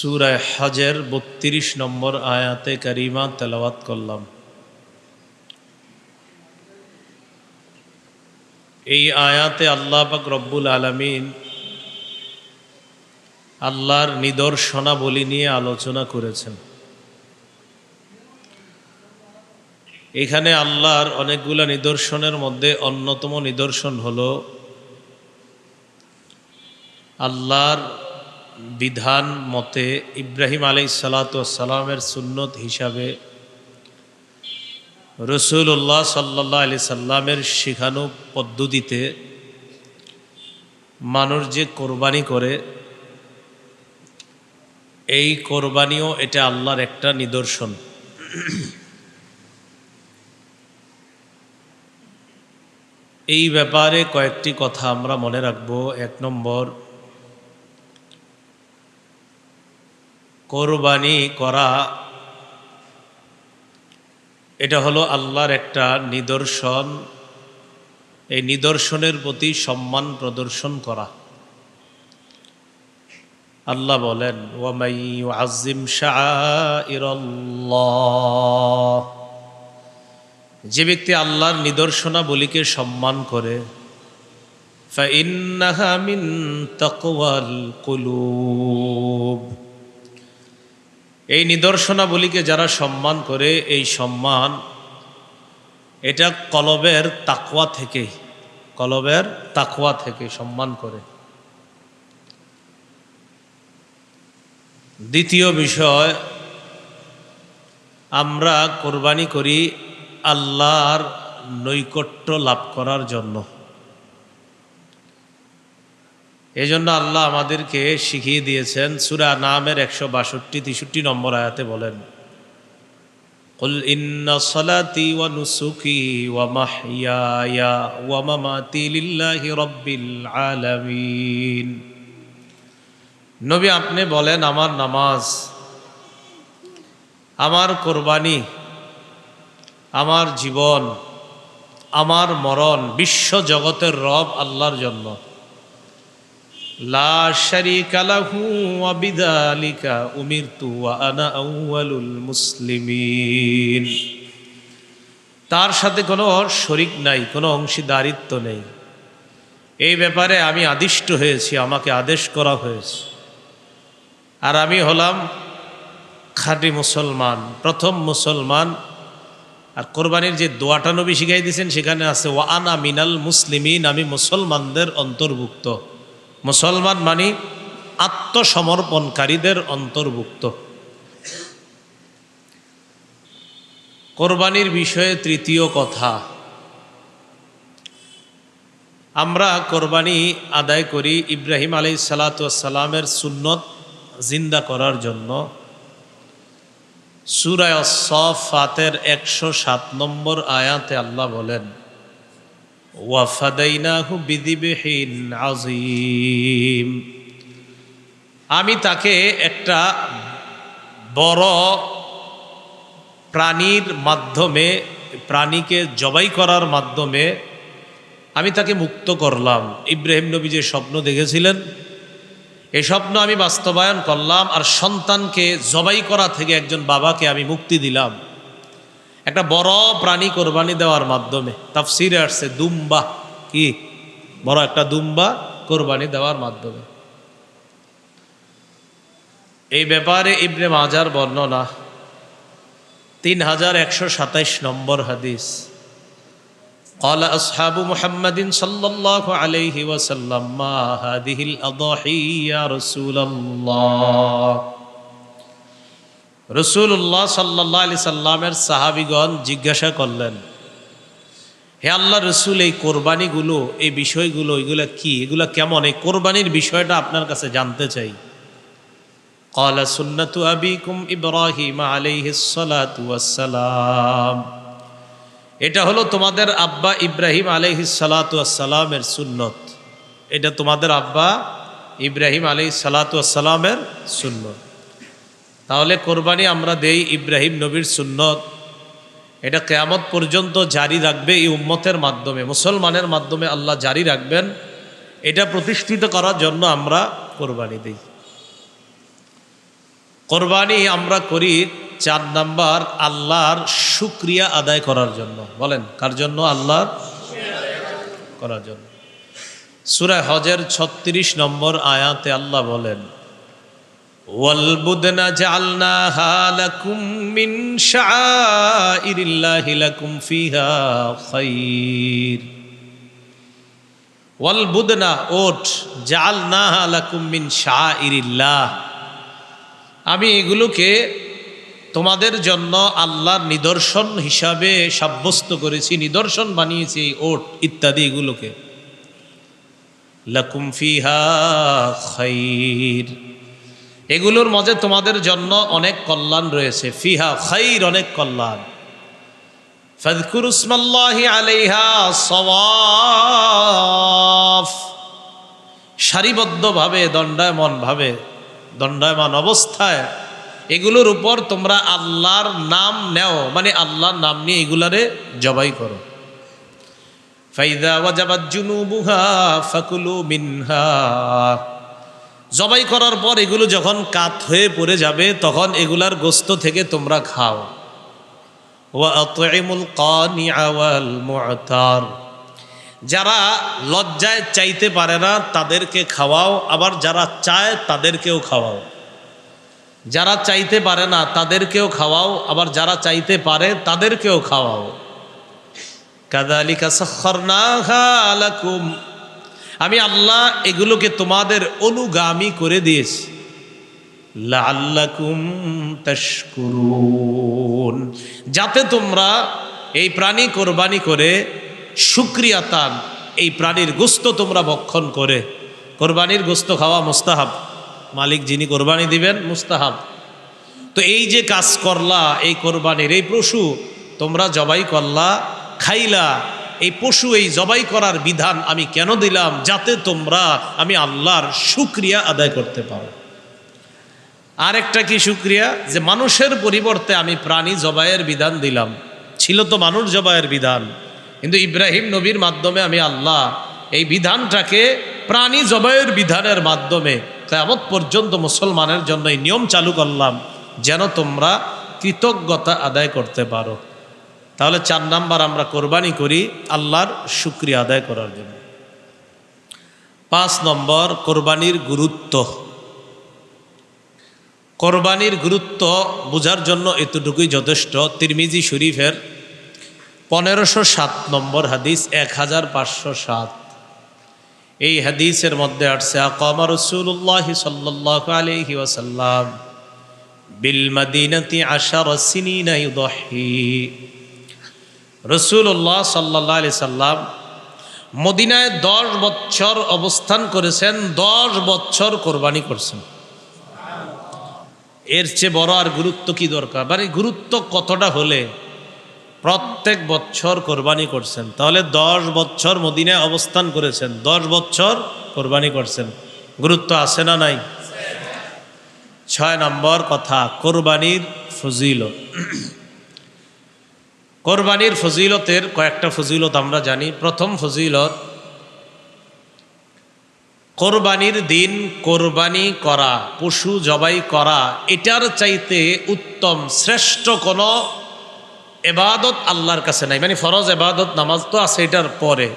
সূরা হজের ৩২ নম্বর আয়াতে কারিমা তেলাওয়াত করলাম। এই আয়াতে আল্লাহ পাক রব্বুল আলামিন আল্লাহর নিদর্শনাবলী নিয়ে আলোচনা করেছেন। এখানে আল্লাহর অনেকগুলো নিদর্শনের মধ্যে অন্যতম নিদর্শন হলো আল্লাহর বিধান মতে ইব্রাহিম আলাইহিস সালাতু ওয়াস সালামের সুন্নত হিসাবে রাসূলুল্লাহ সাল্লাল্লাহু আলাইহি সাল্লামের শিখানো পদ্ধতিতে মানুষ যে কোরবানি করে, এই কোরবানিও এটা আল্লাহর একটা নিদর্শন। এই ব্যাপারে কয়েকটি কথা আমরা মনে রাখব। ১ নম্বর, কোরবানি করা এটা হলো আল্লাহর একটা নিদর্শন। এই নিদর্শনের প্রতি সম্মান প্রদর্শন করা। আল্লাহ বলেন, ওয়ামাই ইউআযযিম শাআইরাল্লাহ, যে ব্যক্তি আল্লাহর নিদর্শনাবলীকে সম্মান করে, ফাইন্নাহা মিন তাকওয়াল কুলুব, এই নিদর্শনাবলীকে যারা সম্মান করে, এই সম্মান এটা কলবের তাকওয়া থেকে সম্মান করে। দ্বিতীয় বিষয়, আমরা কোরবানি করি আল্লাহর নৈকট্য লাভ করার জন্য। এই জন্য আল্লাহ আমাদেরকে শিখিয়ে দিয়েছেন, সূরা নামের ১৬২-৬৩ নম্বর আয়াতে বলেন, কুল ইন্না সলাতি ওয়া নুসুকি ওয়া মাহইয়ায়া ওয়া মামাতি লিল্লাহি রাব্বিল আলামিন। নবী আপনি বলেন, আমার নামাজ, আমার কোরবানি, আমার জীবন, আমার মরণ বিশ্ব জগতের রব আল্লাহর জন্য। লা শারীকা লাহু ওয়া বিযালিকা উমিরতু ওয়া আনা আউয়ালুল মুসলিমিন। তার সাথে কোনো শরীক নাই, কোনো অংশীদারিত্ব নেই। এই ব্যাপারে আমি আদিষ্ট হয়েছি, আমাকে আদেশ করা হয়েছে। আর আমি হলাম খাঁটি মুসলমান, প্রথম মুসলমান। আর কোরবানির যে দোয়াটা নবী শিখাই দিয়েছেন সেখানে আছে ওয়া আনা মিনাল মুসলিমিন, আমি মুসলমানদের অন্তর্ভুক্ত। মুসলমান মানে আত্মসমর্পণকারীদের অন্তর্ভুক্ত। কোরবানির বিষয়ে তৃতীয় কথা, আমরা কোরবানি আদায় করি ইব্রাহিম আলাইহিস সালাতু ওয়াস সালামের সুন্নত জিন্দা করার জন্য। সূরা আস-সাফফাতের ১০৭ নম্বর আয়াতে আল্লাহ বলেন, ওয়া ফাদাইনাহু বিযিবহিন আযীম, আমি তাকে একটা বড় প্রাণীর মাধ্যমে, প্রাণীকে জবাই করার মাধ্যমে আমি তাকে মুক্ত করলাম। ইব্রাহিম নবী যে স্বপ্ন দেখেছিলেন, এই স্বপ্ন আমি বাস্তবায়ন করলাম। আর সন্তানকে জবাই করা থেকে একজন বাবাকে আমি মুক্তি দিলাম একটা বড় প্রাণী কোরবানি দেওয়ার মাধ্যমে। তাফসিরে আসছে দুম্বা, কি বড় একটা দুম্বা কোরবানি দেওয়ার মাধ্যমে। এই ব্যাপারে ইবনে মাজার বর্ণনা ৩১২৭ নম্বর হাদিস। قال أصحاب محمد صلى الله عليه وسلم ما هذه الأضاحي يا رسول الله। রাসূলুল্লাহ সাল্লাল্লাহু আলাইহি সাল্লামের সাহাবীগণ জিজ্ঞাসা করলেন, হে আল্লাহর রাসূল, এই কোরবানিগুলো, এই বিষয়গুলো, এগুলা কি, এগুলা কেমন, এই কোরবানির বিষয়টা আপনার কাছে জানতে চাই। قال سنة أبيكم إبراهيم عليه الصلاة والسلام, এটা হলো তোমাদের আব্বা ইব্রাহিম আলাইহিস সালাতু ওয়াস সালামের সুন্নত। এটা তোমাদের আব্বা ইব্রাহিম আলাইহিস সালাতু ওয়াস সালামের সুন্নত। তাহলে কোরবানি আমরা দেই ইব্রাহিম নবীর সুন্নত, এটা কিয়ামত পর্যন্ত জারি রাখবে এই উম্মতের মাধ্যমে, মুসলমানের মাধ্যমে আল্লাহ জারি রাখবেন। এটা প্রতিষ্ঠিত করার জন্য আমরা কোরবানি দেই। কোরবানি আমরা করি 4 নাম্বার আল্লাহর শুকরিয়া আদায় করার জন্য। বলেন কার জন্য? আল্লাহর করার জন্য। সূরা হজের 36 নম্বর আয়াতে আল্লাহ বলেন, ওয়াল বুদনা জাআলনাহা লাকুম মিন শাআইরিল্লাহি লাকুম ফিহা খায়র। ওয়াল বুদনা ওট, জাআলনাহা লাকুম মিন শাআইরিল্লাহ, আমি এগুলোকে তোমাদের জন্য আল্লাহর নিদর্শন হিসাবে সাব্যস্ত করেছি, নিদর্শন বানিয়েছি এই ওট ইত্যাদি এগুলোকে। লাকুম ফিহা খায়র, এগুলোর মাঝে তোমাদের জন্য অনেক কল্যাণ রয়েছে। ফিহা খায়র, অনেক কল্যাণ। ফাযকুরু ইসমাল্লাহি আলাইহা সাওয়াফ, সারিবদ্ধভাবে দণ্ডায়মান অবস্থায় এগুলোর উপর তোমরা আল্লাহর নাম নেও, মানে আল্লাহর নাম নিয়ে এগুলারে জবাই করো। ফাইদা ওয়াজাবাত জুনুবুহা ফাকুলু মিনহা, জবাই করার পর এগুলো যখন কাত হয়ে পড়ে যাবে তখন এগুলার গোস্ত থেকে তোমরা খাও। ওয়া আতইমুল কানিআ ওয়াল মু'তার, যারা লজ্জায় চাইতে পারে না তাদেরকে খাওয়াও, আবার যারা চায় তাদেরকেও খাওয়াও। যারা চাইতে পারে না তাদেরকেও খাওয়াও, আবার যারা চাইতে পারে তাদেরকেও খাওয়াও। কাযালিকা সাখখারনাহা লাকুম, আমি আল্লাহ এগুলোকে তোমাদের অনুগামী করে দিয়েছি। লাআল্লাকুম তাশকুরুন, যাতে তোমরা এই প্রাণী কোরবানি করে শুকরিয়া তান, এই প্রাণীর গোশত তোমরা ভক্ষণ করে। কোরবানির গোশত খাওয়া মুস্তাহাব, মালিক যিনি কোরবানি দিবেন মুস্তাহাব। তো এই যে কাজ করলা, এই কোরবানির এই পশু তোমরা জবাই করলা, খাইলা, এই পশু এই জবাই করার বিধান আমি কেন দিলাম? যাতে তোমরা আমি আল্লাহর শুকরিয়া আদায় করতে পারো। আরেকটা কি শুকরিয়া? যে মানুষের পরিবর্তে আমি প্রাণী জবাইয়ের বিধান দিলাম। ছিল তো মানুষ জবাইয়ের বিধান, কিন্তু ইব্রাহিম নবীর মাধ্যমে আমি আল্লাহ এই বিধানটাকে প্রাণী জবাইয়ের বিধানের মাধ্যমে কিয়ামত পর্যন্ত মুসলমানের জন্য এই নিয়ম চালু করলাম, যেন তোমরা কৃতজ্ঞতা আদায় করতে পারো। তাহলে 4 নাম্বার আমরা কোরবানি করি আল্লাহর শুকরিয়া আদায় করার জন্য। 5 নম্বর কোরবানির গুরুত্ব। কোরবানির গুরুত্ব বোঝার জন্য এতটুকুই যথেষ্ট। তিরমিজি শরীফের 1507 নম্বর হাদিস, 1507, এই হাদিসের মধ্যে আসছে, আকামা রাসূলুল্লাহ সাল্লাল্লাহু আলাইহি ওয়াসাল্লাম বিল মাদিনাতি 10 সিনিনা ইউদহি। রাসূলুল্লাহ সাল্লাল্লাহু আলাইহি সাল্লাম মদিনায় 10 বছর অবস্থান করেছেন, 10 বছর কোরবানি করছেন। এর চেয়ে বড় আর গুরুত্ব কি দরকার? মানে গুরুত্ব কতটা হলে প্রত্যেক বছর কোরবানি করছেন। তাহলে 10 বছর মদিনায় অবস্থান করেছেন, 10 বছর কোরবানি করছেন, গুরুত্ব আছে না নাই? 6 নম্বর কথা, কোরবানির ফজিলত। কোরবানির ফজিলতের কয়েকটা ফজিলত আমরা জানি। প্রথম ফজিলত, কোরবানির দিন কোরবানি করা, পশু জবাই করা, এটার চাইতে উত্তম শ্রেষ্ঠ কোনো এবাদত আল্লাহর কাছে নাই। মানে ফরজ এবাদত নামাজ তো আছে এটার পরে,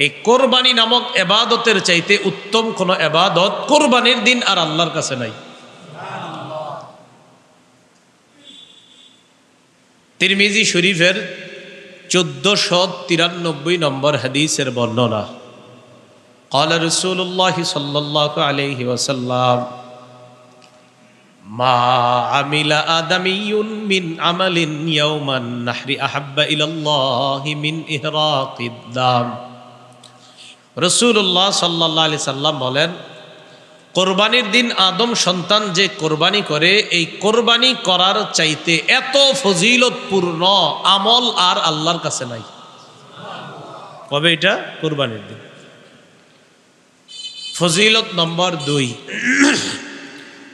এই কোরবানি নামক এবাদতের চাইতে উত্তম কোনো এবাদত কোরবানির দিন আর আল্লাহর কাছে নাই। তিরমিজি শরীফের 1493 নম্বর হাদিসের বর্ণনা, ক্বালা রাসূলুল্লাহ সাল্লাল্লাহু আলাইহি ওয়াসাল্লাম মা আমিলা আদামিয়ুন মিন আমালিন ইয়াওমান নাহরি আহাব্বা ইলাল্লাহি মিন ইহরাকিদ দাম। রাসূলুল্লাহ সাল্লাল্লাহু আলাইহি সাল্লাম বলেন, কোরবানির দিন আদম সন্তান যে কোরবানি করে, এই কোরবানি করার চাইতে এত ফজিলতপূর্ণ আমল আর আল্লাহর কাছে নাই। কবে এটা? কোরবানির দিন। ফজিলত নম্বর 2,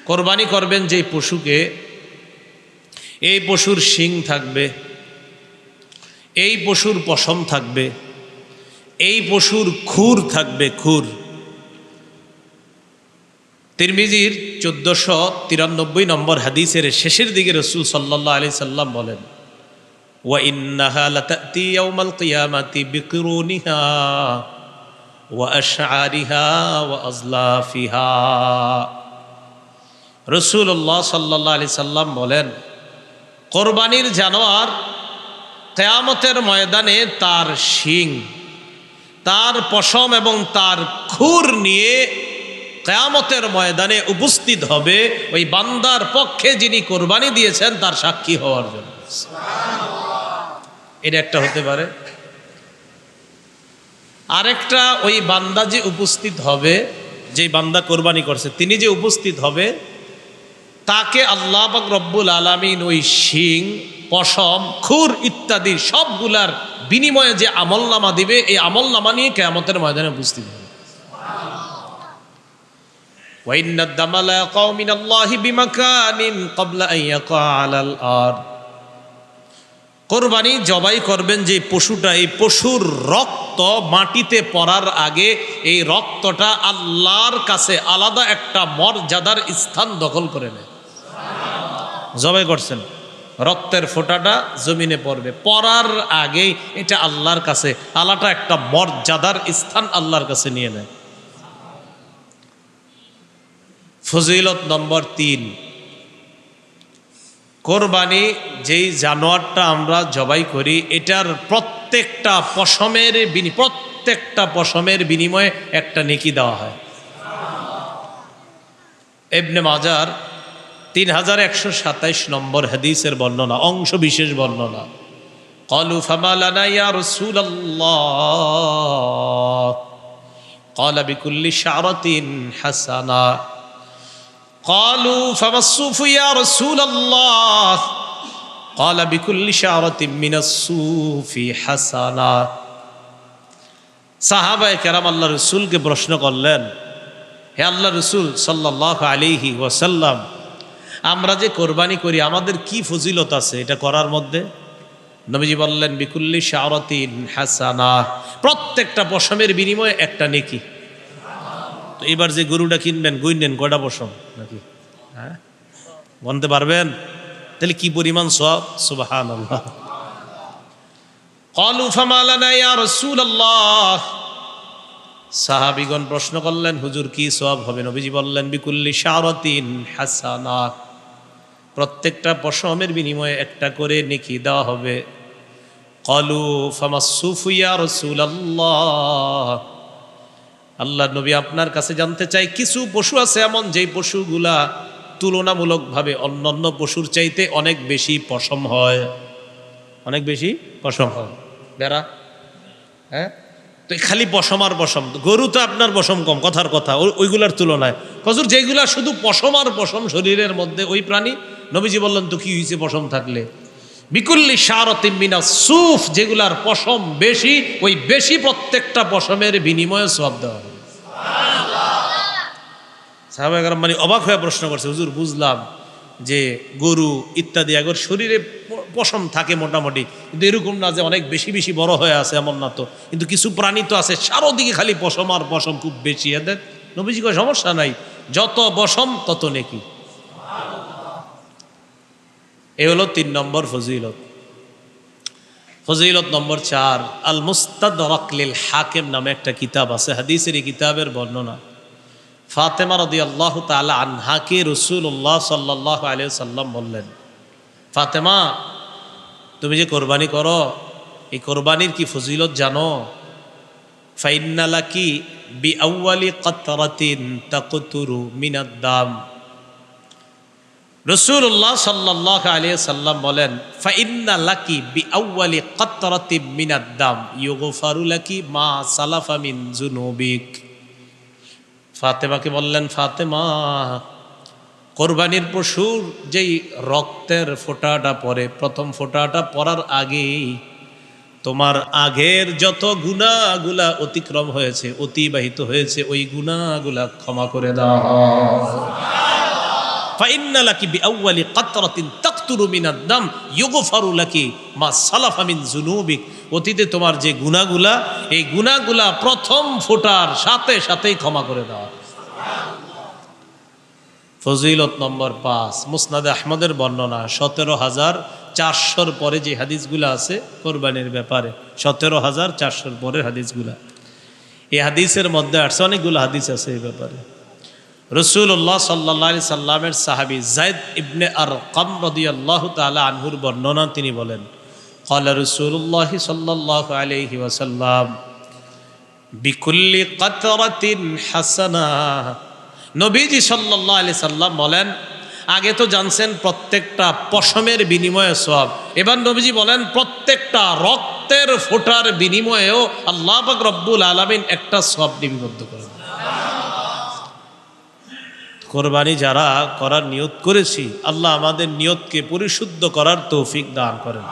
কোরবানি করবেন যে পশুকে, এই পশুর শিং থাকবে, এই পশুর পশম থাকবে, এই পশুর খুর থাকবে, খুর। তিরমিজির 1493 নম্বর হাদিসের শেষের দিকে রাসূল সাল্লাল্লাহু আলাইহি সাল্লাম বলেন, ওয়া ইন্নাহা লাতাতি ইয়াউমাল কিয়ামাতি বিকুরুনিহা ওয়া আশআরিহা ওয়া আজলাফিহা। রাসূলুল্লাহ সাল্লাল্লাহু আলাইহি সাল্লাম বলেন, কোরবানির জানোয়ার কিয়ামতের ময়দানে তার শিং, তার পশম এবং তার খুর নিয়ে কিয়ামতের ময়দানে উপস্থিত হবে ওই বান্দার পক্ষে যিনি কোরবানি দিয়েছেন তার সাক্ষী হওয়ার জন্য। এটা একটা হতে পারে। আরেকটা, ওই বান্দা যে উপস্থিত হবে, যে বান্দা কোরবানি করছে তিনি যে উপস্থিত হবে, তাকে আল্লাহ পাক রব্বুল আলামিন ওই শিং, পশম, খুর ইত্যাদি সবগুলার বিনিময়ে যে আমলনামা দিবে, এই আমলনামা নিয়ে কিয়ামতের ময়দানে উপস্থিত হবে। ওয়াইন্নাদ দামা লা ইয়াকাউ মিনাল্লাহি বিমাকানিন ক্বাবলা আন ইয়াকা আলাল আরদ। কোরবানি জবাই করবেন যে পশুটা, এই পশুর রক্ত মাটিতে পড়ার আগে এই রক্তটা আল্লাহর কাছে আলাদা একটা মর্যাদার স্থান দখল করে নেয়। জবাই করছেন, রক্তের ফোঁটাটা জমিনে পড়বে, পড়ার আগেই এটা আল্লাহর কাছে আলাদা একটা মর্যাদার স্থান আল্লাহর কাছে নিয়ে নেয়। ফজিলত নম্বর 3, কোরবানি যেই জানোয়ারটা আমরা জবাই করি এটার প্রত্যেকটা পশমের বিনিময়ে একটা নেকি দেওয়া হয়। ইবনে মাজার 3127 নম্বর হাদিসের বর্ণনা, অংশ বিশেষ বর্ণনা। ক্বালু ফামা লানা ইয়া রাসূলুল্লাহ ক্বালা বিকুল্লি শা'রাতিন হাসানা। ক্বালু ফামাস-সুফু ইয়া রাসূলুল্লাহ ক্বালা বিকুল্লি শা'রাতিন মিনাস-সুফি হাসানা। সাহাবায়ে কেরাম আল্লাহর রাসূলকে প্রশ্ন করলেন, হে আল্লাহর রাসূল সাল্লাল্লাহু আলাইহি ওয়াসাল্লাম, আমরা যে কোরবানি করি আমাদের কি ফজিলত আছে এটা করার মধ্যে? নবীজি বললেন, বিকুল্লি শা'রাতিন হাসানা, প্রত্যেকটা পশমের বিনিময়ে একটা নেকি। তো এবার যে গরুটা কিনবেন, গুনবেন কয়টা পশম নাকি? হ্যাঁ, গনতে পারবেন? তাহলে কি পরিমাণ সওয়াব! সুবহানাল্লাহ। ক্বালু ফামা লানা ইয়া রাসূলুল্লাহ, সাহাবীগণ প্রশ্ন করলেন, হুজুর কি সওয়াব হবে? নবীজি বললেন, বিকুল্লি শা'রাতিন হাসানা, প্রত্যেকটা পশমের বিনিময়ে একটা করে নেকি দেওয়া হবে। ক্বালু ফামাস-সুফু ইয়া রাসূলুল্লাহ, আল্লাহর নবী আপনার কাছে জানতে চাই, কিছু পশু আছে এমন যেই পশুগুলা তুলনামূলকভাবে অন্যান্য পশুর চাইতে অনেক বেশি পশম হয়, অনেক বেশি পশম হয়। বেড়া, হ্যাঁ, তো খালি পশম আর পশম। গরু তো আপনার পশম কম, কথার কথা, ওইগুলার তুলনায়। হুজুর যেগুলা শুধু পশম আর পশম শরীরের মধ্যে, ওই প্রাণী, নবীজি বললেন, তো কি হয়েছে পশম থাকলে? বিকুল্লি শা'রাতিন মিনাস-সুফ, যেগুলার পশম বেশি, ওই বেশি প্রত্যেকটা পশমের বিনিময়ে সওয়াব দেওয়া হবে। সাহাবায়ে কেরাম মানে অবাক হয়ে প্রশ্ন করছে, হুজুর বুঝলাম যে গরু ইত্যাদি আগর শরীরে পশম থাকে মোটামুটি, কিন্তু এরকম না যে অনেক বেশি বেশি বড় হয়ে আছে, এমন না তো। কিন্তু কিছু প্রাণী তো আছে চারদিকে খালি পশম আর পশম, খুব বেশি। এদের নবীজি কয় সমস্যা নাই, যত পশম তত নেকি। এ হলো 3 নম্বর ফজিলত। ফজিলত নম্বর 4, আল মুস্তাদরাক লিল হাকিম নামে একটা কিতাব আছে, হাদিসের এই কিতাবের বর্ণনা। ফাতেমা রাদিয়াল্লাহু তাআলা আনহাকে রাসূলুল্লাহ সাল্লাল্লাহু আলাইহি ওয়াসাল্লাম বললেন, ফাতেমা, তুমি যে কোরবানি করো, এই কোরবানির কি ফজিলত জানো? ফাইন্না লাকি বিআউয়ালি কাতরাতিন তাকতুরু মিনাদ দাম। রাসূলুল্লাহ সাল্লাল্লাহু আলাইহি ওয়াসাল্লাম বলেন, ফাইন্না লাকি বিআউয়ালি কাতরাতিন মিনাদ দাম ইউগফারু লাকি মা সালাফা মিন যুনুবিক। ফাতেমাকে বললেন, ফাতেমা, কোরবানির পশুর যেই রক্তের ফোঁটাটা পড়ে, প্রথম ফোঁটাটা পড়ার আগেই তোমার আগের যত গুনাহগুলা অতিক্রম হয়েছে, অতিবাহিত হয়েছে, ওই গুনাহগুলা ক্ষমা করে দাও। ফাইন্না লাকি বিআউয়ালি কাতরাতিন তাকতুরু মিনাদ দাম ইউগফারু লাকি মা সালাফা মিন যুনুবিক। অতীতে তোমার যে গুনাহগুলা, এই গুনাহগুলা প্রথম ফোঁটার সাথে সাথেই ক্ষমা করে দেওয়া। ফজিলত নম্বর 5, মুসনাদে আহমদের বর্ণনা 17,400 পরে যে হাদিসগুলো আছে কোরবানির ব্যাপারে, 17,400 পরের হাদিসগুলা, এই হাদিসের মধ্যে আসছে অনেকগুলো হাদিস আছে এই ব্যাপারে। রাসূলুল্লাহ সাল্লাল্লাহু আলাইহি সাল্লামের সাহাবী যায়েদ ইবনে আরকাম রাদিয়াল্লাহু তাআলা আনহুর বর্ণনা, তিনি বলেন, ক্বালা রাসূলুল্লাহ সাল্লাল্লাহু আলাইহি ওয়াসাল্লাম বিকুল্লি কাতরাতিন হাসানা। নবীজি সাল্লাল্লাহু আলাইহি সাল্লাম বলেন, আগে তো জানছেন প্রত্যেকটা পশমের বিনিময়ে সওয়াব, এবার নবীজি বলেন প্রত্যেকটা রক্তের ফোঁটার বিনিময়েও আল্লাহ পাক রব্বুল আলামিন একটা সওয়াব নিবদ্ধ করেন। কোরবানি যারা করার নিয়ত করেছি, আল্লাহ আমাদের নিয়তকে পরিশুদ্ধ করার তৌফিক দান করেন।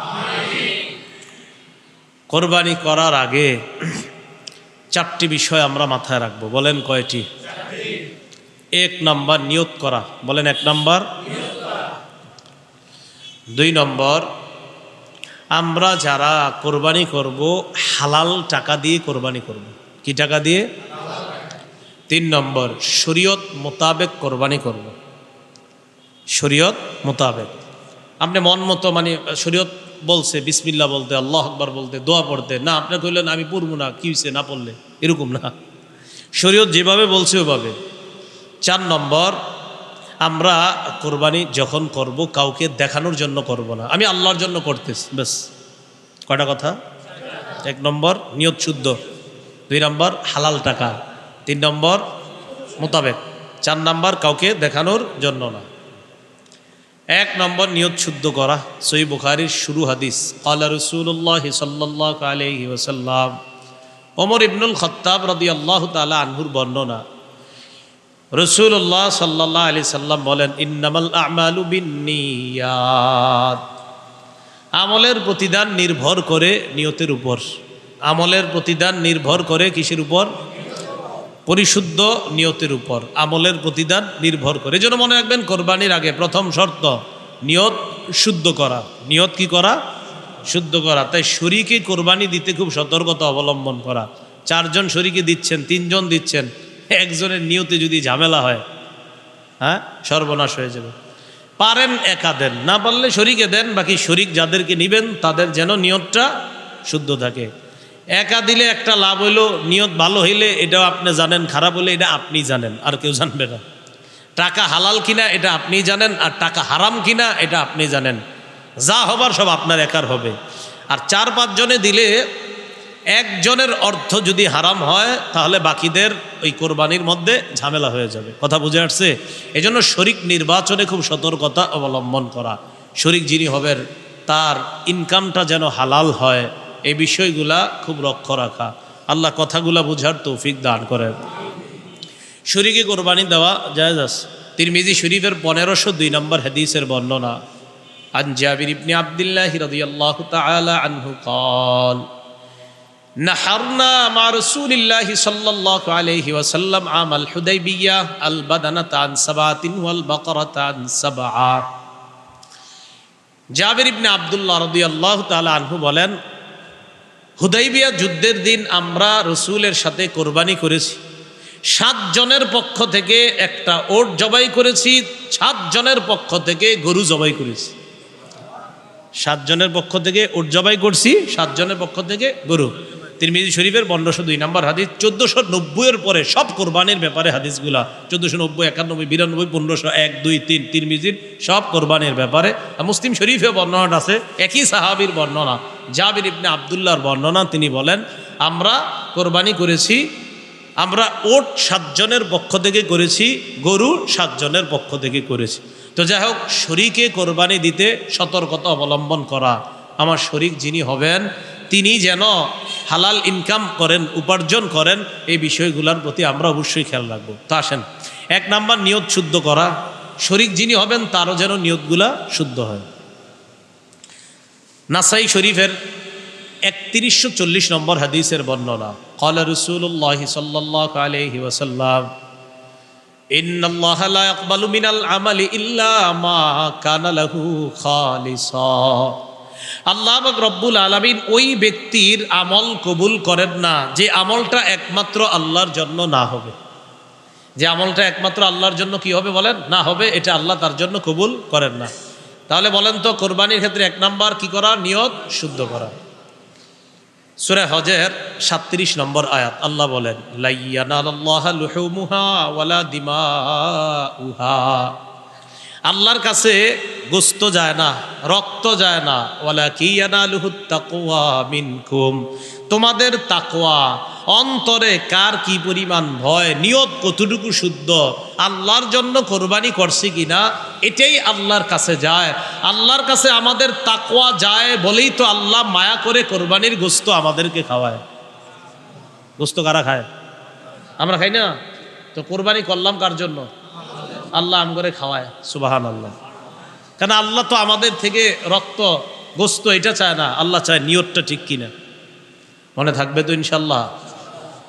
কোরবানি করার আগে 4টি বিষয় আমরা মাথায় রাখবো। বলেন কয়টি? 1 নম্বর নিয়ত করা। বলেন 1 নম্বর। 2 নম্বর, আমরা যারা কোরবানি করব হালাল টাকা দিয়ে কোরবানি করব। কি টাকা দিয়ে? 3 নম্বর, শরীয়ত মোতাবেক কোরবানি করব। শরীয়ত মোতাবেক, আপনি মন মতো, মানে শরীয়ত বলছে বিসমিল্লাহ বলতে, আল্লাহু আকবার বলতে, দোয়া পড়তে, না আপনি কইলেন আমি পড়বো না, কি হয়েছে না পড়লে, এরকম না, শরীয়ত যেভাবে বলছে ওভাবে। 4 নম্বর, আমরা কোরবানি যখন করব কাউকে দেখানোর জন্য করব না, আমি আল্লাহর জন্য করতেছি, ব্যাস। কয়টা কথা? 1 নম্বর নিয়ত শুদ্ধ, 2 নম্বর হালাল টাকা, 3 নম্বর মোতাবেক, 4 নম্বর কাউকে দেখানোর জন্য না। 1 নম্বর নিয়ত শুদ্ধ করা। সহিহ বুখারীর শুরু হাদিস, ক্বালা রাসূলুল্লাহ সাল্লাল্লাহু আলাইহি ওয়াসাল্লাম, ওমর ইবনুল খাত্তাব রাদিয়াল্লাহু তাআলা আনহুর বর্ণনা, রাসূলুল্লাহ সাল্লাল্লাহু আলাইহি সাল্লাম বলেন, ইন্নামাল আ'মালু বিন্নিয়াত। আমলের প্রতিদান নির্ভর করে নিয়তের উপর। আমলের প্রতিদান নির্ভর করে কিসের উপর? পরিশুদ্ধ নিয়তের উপর আমলের প্রতিদান নির্ভর করে। এজন্য মনে রাখবেন, কোরবানির আগে প্রথম শর্ত নিয়ত শুদ্ধ করা। নিয়ত কি করা? শুদ্ধ করা। তাই শরীকে কোরবানি দিতে খুব সতর্কতা অবলম্বন করা। 4 জন শরীকে দিচ্ছেন, 3 জন দিচ্ছেন, একজনের নিয়তে যদি ঝামেলা হয়, হ্যাঁ, সর্বনাশ হয়ে যাবে। পারেন একা দেন, না পারলে শরীকে দেন, বাকি শরীক যাদেরকে নিবেন তাদের যেন নিয়তটা শুদ্ধ থাকে। একা দিলে একটা লাভ হইলো, নিয়ত ভালো হইলে এটাও আপনি জানেন, খারাপ হলে এটা আপনি জানেন, আর কেউ জানবে না। টাকা হালাল কিনা এটা আপনি জানেন, আর টাকা হারাম কিনা এটা আপনি জানেন। যা হবার সব আপনার একার হবে। আর 4-5 জনে দিলে একজনের অর্থ যদি হারাম হয়, তাহলে বাকিদের ওই কোরবানির মধ্যে ঝামেলা হয়ে যাবে। কথা বুঝে আসছে? এজন্য শরীক নির্বাচনে খুব সতর্কতা অবলম্বন করা। শরীক যিনি হবেন তার ইনকামটা যেন হালাল হয়, এই বিষয়গুলা খুব লক্ষ্য রাখা। আল্লাহ কথাগুলা বুঝার তৌফিক দান করেন। শরীকে কোরবানি দেওয়া জায়েজ আছে। তিরমিজি শরীফের 1502 নম্বর হাদিসের বর্ণনা, আন জাবির ইবনে আব্দুল্লাহ রাদিয়াল্লাহু তাআলা আনহু قال نحرنا مع رسول الله صلى الله عليه وسلم عام الحديبية البدنة عن 7 والبقرة عن 7। জাবির ইবনে আব্দুল্লাহ রাদিয়াল্লাহু তাআলা আনহু বলেন, হুদাইবিয়া যুদ্ধের দিন আমরা রসুলের সাথে কোরবানি করেছি। 7 জনের পক্ষ থেকে একটা ওট জবাই করেছি, 7 জনের পক্ষ থেকে গরু জবাই করেছি। 7 জনের পক্ষ থেকে ওট জবাই করছি, 7 জনের পক্ষ থেকে গরু। তিরমিজি শরীফের 1502 নম্বর হাদিস। 1490 এর পরে সব কোরবানির ব্যাপারে হাদিসগুলা 1490, 91, 92, 1500, 1, 2, 3 তিরমিজির সব কোরবানির ব্যাপারে। মুসলিম শরীফে বর্ণনা আছে, একই সাহাবীর বর্ণনা, জাবির ইবনে আব্দুল্লাহর বর্ণনা। তিনি বলেন, আমরা কোরবানি করেছি, আমরা ওট 7 জনের পক্ষ থেকে করেছি, গরু 7 জনের পক্ষ থেকে করেছি। তো যাই হোক, শরীকে কোরবানি দিতে সতর্কতা অবলম্বন করা। আমার শরীক যিনি হবেন তিনি যেন হালাল ইনকাম করেন, উপার্জন করেন, এই বিষয়গুলোর প্রতি আমরা অবশ্যই খেয়াল রাখবো। তো আসেন, 1 নাম্বার নিয়ত শুদ্ধ করা। শরীক যিনি হবেন তারও যেন নিয়তগুলা শুদ্ধ হয়। নাসাই শরীফের 3140 নম্বর হাদিসের বর্ণনা, ক্বালা রাসূলুল্লাহ সাল্লাল্লাহু আলাইহি ওয়াসাল্লাম, ইন্নাল্লাহা লা ইয়াকবালু মিনাল আমালি ইল্লা মা কানা লাহু খালিসা। আল্লাহ পাক রব্বুল আলামিন ওই ব্যক্তির আমল কবুল করেন না যে আমলটা একমাত্র আল্লাহর জন্য না হবে। যে আমলটা একমাত্র আল্লাহর জন্য কি হবে বলেন, না হবে, এটা আল্লাহ তার জন্য কবুল করেন না। তাহলে বলেন তো কোরবানির ক্ষেত্রে 1 নাম্বার কি করা? নিয়ত শুদ্ধ করা। সূরা হজের 37 নম্বর আয়াত আল্লাহ বলেন, লা ইয়ানালাল্লাহু লুহুমুহা ওয়ালা দিমাউহা, আল্লাহর কাছে গোস্ত যায় না, রক্ত যায় না, ওয়ালাকিন ইয়ানালুহুত তাকওয়া মিনকুম, তোমাদের তাকওয়া, অন্তরে কার কি পরিমাণ ভয়, নিয়ত কতটুকু শুদ্ধ, আল্লাহর জন্য কোরবানি করছি কিনা, এটাই আল্লাহর কাছে যায়। আল্লাহর কাছে আমাদের তাকওয়া যায় বলেই তো আল্লাহ মায়া করে কোরবানির গোস্ত আমাদেরকে খাওয়ায়। গোস্ত কারা খায়? আমরা খাই না তো। কোরবানি করলাম কার জন্য? আল্লাহ আম করে খাওয়ায়, সুবহানাল্লাহ। কারণ আল্লাহ তো আমাদের থেকে রক্ত গোস্ত এটা চায় না, আল্লাহ চায় নিয়তটা ঠিক কিনা। মনে থাকবে তো ইনশাল্লাহ?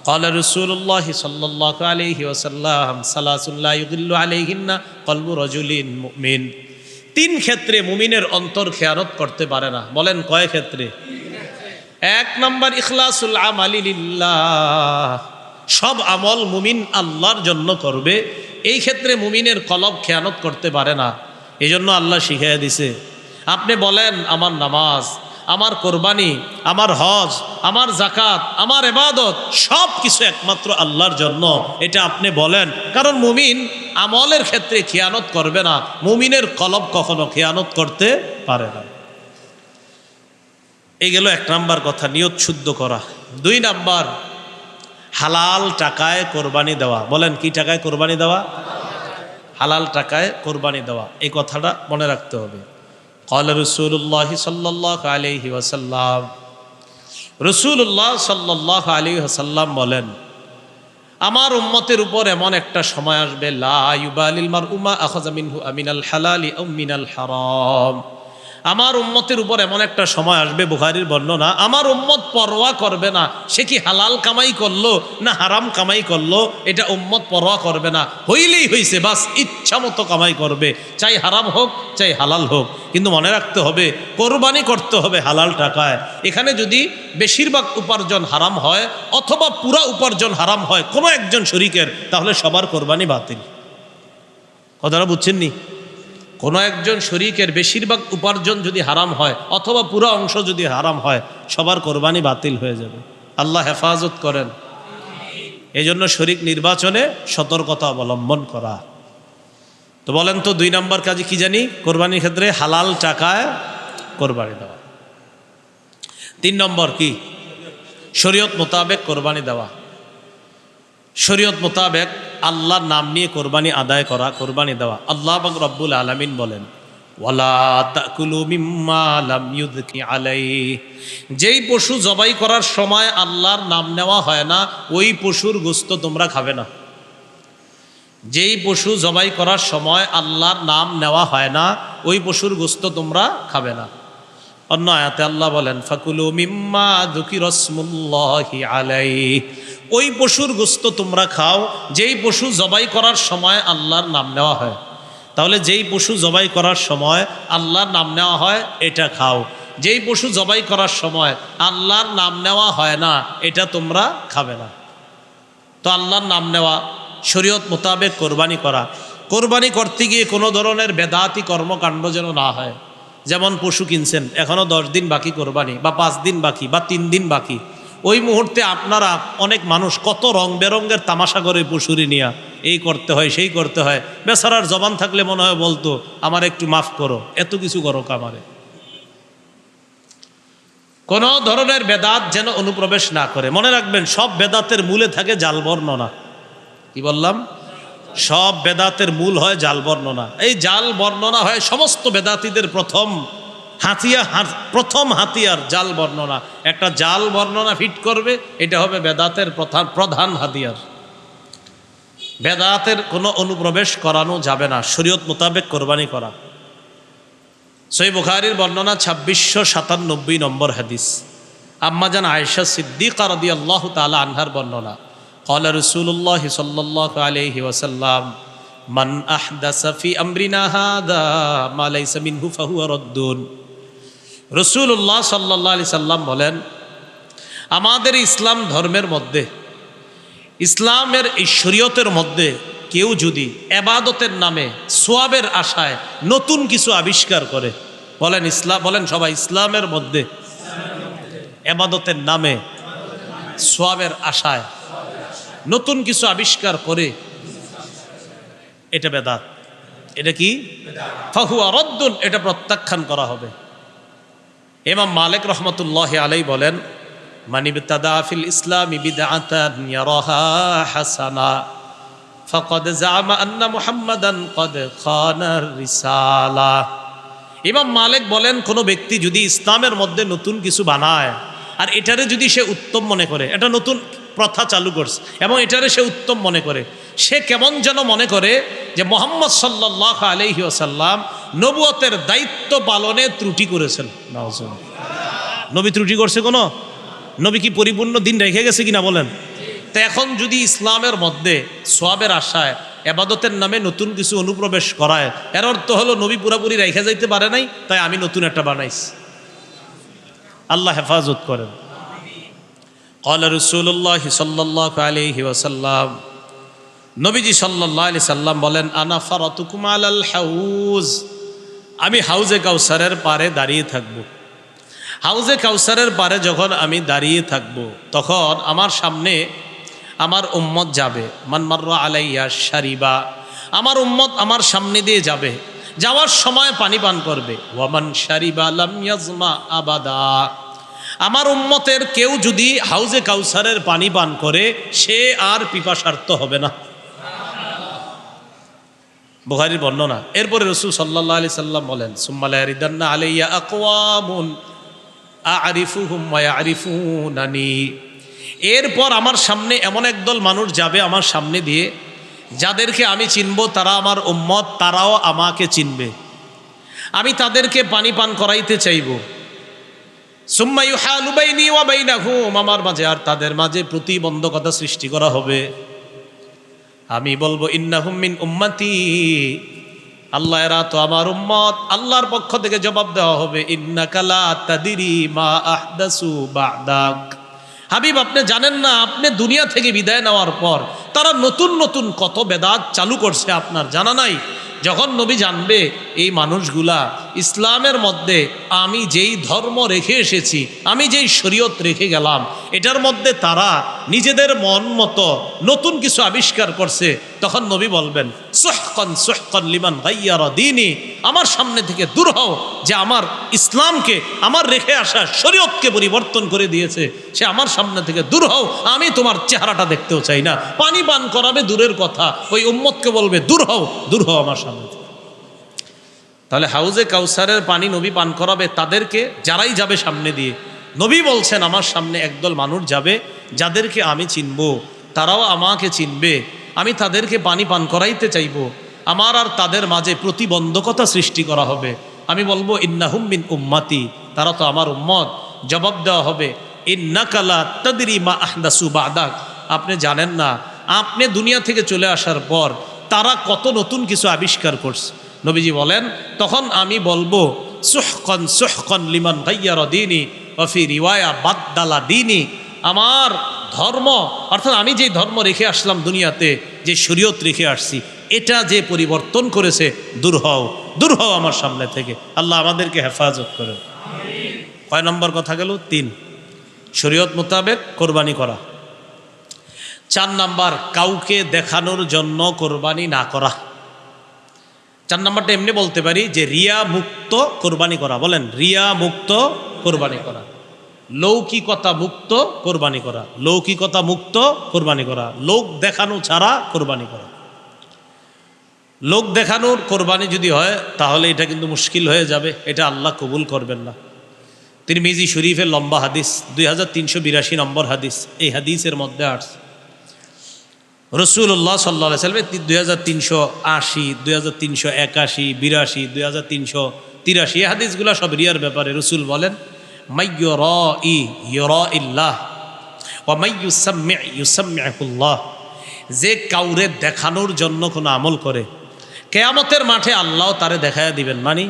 قال رسول الله صلى الله عليه وسلم ثلاث لا يضل عليهن قلب رجل مؤمن, 3 ক্ষেত্রে মুমিনের অন্তর খেয়ানত করতে পারে না। বলেন কয় ক্ষেত্রে? 1 নাম্বার ইখলাসুল আমালি লিল্লাহ, সব আমল মুমিন আল্লাহর জন্য করবে, এই ক্ষেত্রে মুমিনের কলব খেয়ানত করতে পারে না। এই জন্য আল্লাহ শিখিয়ে দিছে। আপনি বলেন আমার নামাজ, আমার কোরবানি, আমার হজ, আমার জাকাত, আমার ইবাদত সব কিছু একমাত্র আল্লাহর জন্য, এটা আপনি বলেন। কারণ মুমিন আমলের ক্ষেত্রে খেয়ানত করবে না, মুমিনের কলব কখনো খেয়ানত করতে পারে না। এই গেল 1 নাম্বার কথা, নিয়ত শুদ্ধ করা। 2 নাম্বার হালাল টাকায় কোরবানি দেওয়া। বলেন কি টাকায় কোরবানি দেওয়া? হালাল টাকায় কোরবানি দেওয়া, এই কথাটা মনে রাখতে হবে। قال رسول الله صلى الله عليه وسلم, রাসূলুল্লাহ সাল্লাল্লাহু আলাইহি ওয়াসাল্লাম বলেন, আমার উম্মতের উপর এমন একটা সময় আসবে, লা ইউবালিল মারউ মা আখাযা মিনহু আমিনাল হালালি আও মিনাল হারাম, আমার উম্মতের উপর এমন একটা সময় আসবে, বুখারীর বর্ণনা, আমার উম্মত পরোয়া করবে না সে কি হালাল কামাই করলো না হারাম কামাই করলো, এটা উম্মত পরোয়া করবে না, হইলেই হইছে, বাস ইচ্ছা মতো কামাই করবে, চাই হারাম হোক চাই হালাল হোক। কিন্তু মনে রাখতে হবে কোরবানি করতে হবে হালাল টাকায়। এখানে যদি বেশিরভাগ উপার্জন হারাম হয় অথবা পুরা উপার্জন হারাম হয় কোনো একজন শরীকের, তাহলে সবার কোরবানি বাতিল। কথাটা বুঝছেন নি? কোনো একজন শরীকের বেশিরভাগ উপার্জন যদি হারাম হয় অথবা পুরো অংশ যদি হারাম হয়, সবার কোরবানি বাতিল হয়ে যাবে। আল্লাহ হেফাজত করেন। এই জন্য শরীক নির্বাচনে সতর্কতা অবলম্বন করা। তো বলেন তো 2 নাম্বার কাজে কি জানি? কোরবানির ক্ষেত্রে হালাল টাকায় কোরবানি দেওয়া। 3 নম্বর কি? শরীয়ত মোতাবেক কোরবানি দেওয়া। শরীয়ত মোতাবেক আল্লাহর নাম নিয়ে কোরবানি আদায় করা, কোরবানি দেওয়া। আল্লাহ পাক রব্বুল আলামিন বলেন, ওয়ালা তাকুলু মিম্মা লাম ইউযকি আলাইহি, যেই পশু জবাই করার সময় আল্লাহর নাম নেওয়া হয় না ওই পশুর গোশত তোমরা খাবে না। যেই পশু জবাই করার সময় আল্লাহর নাম নেওয়া হয় না ওই পশুর গোশত তোমরা খাবে না। অন্য আয়াতে আল্লাহ বলেন, ফাকুলু মিম্মা যুকিরাসমুল্লাহি আলাইহি, ওই পশুর গোশত তোমরা খাও যেই পশু জবাই করার সময় আল্লাহর নাম নেওয়া হয়। তাহলে যেই পশু জবাই করার সময় আল্লাহর নাম নেওয়া হয় এটা খাও, যেই পশু জবাই করার সময় আল্লাহর নাম নেওয়া হয় না এটা তোমরা খাবে না। তো আল্লাহর নাম নেওয়া, শরীয়ত মোতাবেক কোরবানি করা। কোরবানি করতে গিয়ে কোনো ধরনের বেদাতি কর্মকাণ্ড যেন না হয়। যেমন পশু কিনছেন, এখনও 10 দিন বাকি কোরবানি, বা 5 দিন বাকি, বা 3 দিন বাকি, ওই মুহূর্তে আপনারা অনেক মানুষ কত রং বেরঙ্গের তামাশা করে পশুরি নিয়া, এই করতে হয় সেই করতে হয়। বেচারার জবান থাকলে মনে হয় বলতো আমার একটু মাফ করো, এত কিছু করো কামারে। কোন ধরনের বেদাত যেন অনুপ্রবেশ না করে। মনে রাখবেন সব বেদাতের মূলে থাকে জাল বর্ণনা। কি বললাম? সব বেদাতের মূল হয় জাল বর্ণনা। এই জাল বর্ণনা হয় সমস্ত বেদাতীদের প্রথম হাতিয়ার জাল বর্ণনা। একটা জাল বর্ণনা ফিট করবে, এটা হবে বেদাতের প্রধান হাতিয়ার। বেদাতের কোনো অনুপ্রবেশ করানো যাবে না, শরীয়ত মোতাবেক কোরবানি করা। সহিহ বুখারীর বর্ণনা 2697 নম্বর হাদিস, আম্মাজান আয়েশা সিদ্দিকা রাদিয়াল্লাহু তাআলা আনহার বর্ণনা, قال رسول الله صلى الله عليه وسلم من أحدث في أمرنا هذا ما ليس منه فهو رد। রাসূলুল্লাহ সাল্লাল্লাহু আলাইহি সাল্লাম বলেন, আমাদের ইসলাম ধর্মের মধ্যে ইসলামের এই শরীয়তের মধ্যে কেউ যদি এবাদতের নামে সোয়াবের আশায় নতুন কিছু আবিষ্কার করে, বলেন ইসলাম, বলেন সবাই, ইসলামের মধ্যে এবাদতের নামে সোয়াবের আশায় নতুন কিছু আবিষ্কার করে, এটা বেদাত। এটা কি? ফাহুয়া রদ্দুন, এটা প্রত্যাখ্যান করা হবে। ইমাম মালিক রহমতুল্লাহ আলাইহি বলেন, মান ইবতাদা ফিল ইসলামি বিদআতান ইয়ারাহা হাসানা ফাকাদ জাআমা আন্না মুহাম্মাদান ক্বাদ খানা রিসালা। ইমাম মালিক বলেন, কোনো ব্যক্তি যদি ইসলামের মধ্যে নতুন কিছু বানায় আর এটারে যদি সে উত্তম মনে করে, এটা নতুন প্রথা চালু করছে এবং এটারে সে উত্তম মনে করে, সে কেমন যেন মনে করে যে মুহাম্মদ সাল্লাল্লাহু আলাইহি ওয়াসাল্লাম নবুয়তের দায়িত্ব পালনে ত্রুটি করেছেন। নবী ত্রুটি করছে কোনো? নবী কি পরিপূর্ণ দিন রেখে গেছে কিনা বলেন? তো এখন যদি ইসলামের মধ্যে সোয়াবের আশায় এবাদতের নামে নতুন কিছু অনুপ্রবেশ করায়, এর অর্থ হলো নবী পুরাপুরি রেখে যাইতে পারে নাই, তাই আমি নতুন একটা বানাইছি। আল্লাহ হেফাজত করেন। ক্বালা রাসূলুল্লাহ সাল্লাল্লাহু আলাইহি ওয়াসাল্লাম, নবীজি সাল্লাল্লাহু আলাইহি সাল্লাম বলেন, আনা ফারাতুকুম আলাল হাউজ, আমি হাউজে কাউসারের পারে দাঁড়িয়ে থাকব। হাউজে কাউসারের পারে যখন আমি দাঁড়িয়ে থাকব, তখন আমার সামনে আমার উম্মত যাবে। মান মাররা আলাইয়া শারিবা, আমার উম্মত আমার সামনে দিয়ে যাবে, যাওয়ার সময় পানি পান করবে। ওয়ামান শারিবা লাম ইয়াজমা আবাদা, আমার উম্মতের কেউ যদি হাউজে কাউসারের পানি পান করে, সে আর পিপাসার্ত হবে না। বুখারীর বর্ণনা। এরপরে রাসূল সাল্লাল্লাহু আলাইহি সাল্লাম বলেন, সুম্মা লা ইয়ারিদান্না আলাইয়া আকওয়ামুন আরিফুহুম ওয়া ইয়ারিফুনানি, এরপর আমার সামনে এমন একদল মানুষ যাবে আমার সামনে দিয়ে, যাদেরকে আমি চিনব, তারা আমার উম্মত, তারাও আমাকে চিনবে। আমি তাদেরকে পানি পান করাইতে চাইব। সুম্মা ইউহালু বাইনি ওয়া বাইনাহুম, আমার মাঝে আর তাদের মাঝে প্রতিবন্ধকতা সৃষ্টি করা হবে। আমি বলবো, ইন্নাহুম মিন উম্মতি, আল্লাহ এরা তো আমার উম্মত। আল্লাহর পক্ষ থেকে জবাব দেওয়া হবে, ইন্নাকা লা তাদরি মা আহদাসু বা'দাক, হাবিব আপনি জানেন না, আপনি দুনিয়া থেকে বিদায় নেওয়ার পর তারা নতুন নতুন কত বেদাত চালু করছে, আপনার জানা নাই। যখন নবী জানবে এই মানুষগুলা ইসলামের মধ্যে আমি যেই ধর্ম রেখে এসেছি, আমি যেই শরীয়ত রেখে গেলাম, এটার মধ্যে তারা নিজেদের মন মতো নতুন কিছু আবিষ্কার করছে, তখন নবী বলবেন, সুহকান সুহকান লিমান গায়্যারা দীনি, আমার সামনে থেকে দূর হও, যে আমার ইসলামকে, আমার রেখে আসা শরীয়তকে পরিবর্তন করে দিয়েছে, সে আমার সামনে থেকে দূর হও, আমি তোমার চেহারাটা দেখতেও চাই না। পানি পান করাবে দূরের কথা, ওই উম্মতকে বলবে, দূর হও, দূর হও আমার সামনে। তাহলে হাউজে কাউসারের পানি নবী পান করাবে তাদেরকে, যারাই যাবে সামনে দিয়ে। নবী বলছেন, আমার সামনে একদল মানুষ যাবে, যাদেরকে আমি চিনব, তারাও আমাকে চিনবে। আমি তাদেরকে পানি পান করাইতে চাইব, আমার আর তাদের মাঝে প্রতিবন্ধকতা সৃষ্টি করা হবে। আমি বলবো, ইন্নাহুম মিন উম্মতি, তারা তো আমার উম্মত। জবাব দেওয়া হবে, ইন্নাকা লা তাদরি মা আহদাসু বা'দাক, আপনি জানেন না, আপনি দুনিয়া থেকে চলে আসার পর তারা কত নতুন কিছু আবিষ্কার করছে। নবীজি বলেন, তখন আমি বলবো, সুহকান সুহকান লিমান গায়্যারা দীনি ওয়া ফি রিওয়ায়া বাদদালা দীনি, আমার ধর্ম, অর্থাৎ আমি যে ধর্ম রেখে আসলাম দুনিয়াতে, যে শরীয়ত রেখে আসছি, এটা যে পরিবর্তন করেছে, দূর হও, দূর হও আমার সামনে থেকে। আল্লাহ আমাদেরকে হেফাজত করেন। কয় নম্বর কথা গেল? 3, শরীয়ত মোতাবেক কোরবানি করা। 4 নাম্বার, কাউকে দেখানোর জন্য কোরবানি না করা। 4 নাম্বারটা এমনি বলতে পারি যে রিয়া মুক্ত কোরবানি করা। বলেন, রিয়া মুক্ত কোরবানি করা, লৌকিকতা মুক্ত কোরবানি করা, লৌকিকতা মুক্ত কোরবানি করা, লোক দেখানো ছাড়া কোরবানি করা। লোক দেখানোর কোরবানি যদি হয় তাহলে এটা কিন্তু মুশকিল হয়ে যাবে, এটা আল্লাহ কবুল করবেন না। তিরমিজি শরীফের লম্বা হাদিস, 2382 নম্বর হাদিস, এই হাদিসের মধ্যে আসছে রাসূলুল্লাহ সাল্লাল্লাহু আলাইহি ওয়াসাল্লাম 2380, 2381, 82, 2383 এই হাদিসগুলো সব রিয়ার ব্যাপারে। রাসূল বলেন, মাইয়ুরাই ইউরাইল্লাহ ওয়া মাইয়ুসাম্মি ইউসাম্মিহুল্লাহ, যে কাউরে দেখানোর জন্য কোনো আমল করে, কিয়ামতের মাঠে আল্লাহ তারে দেখায়া দিবেন। মানে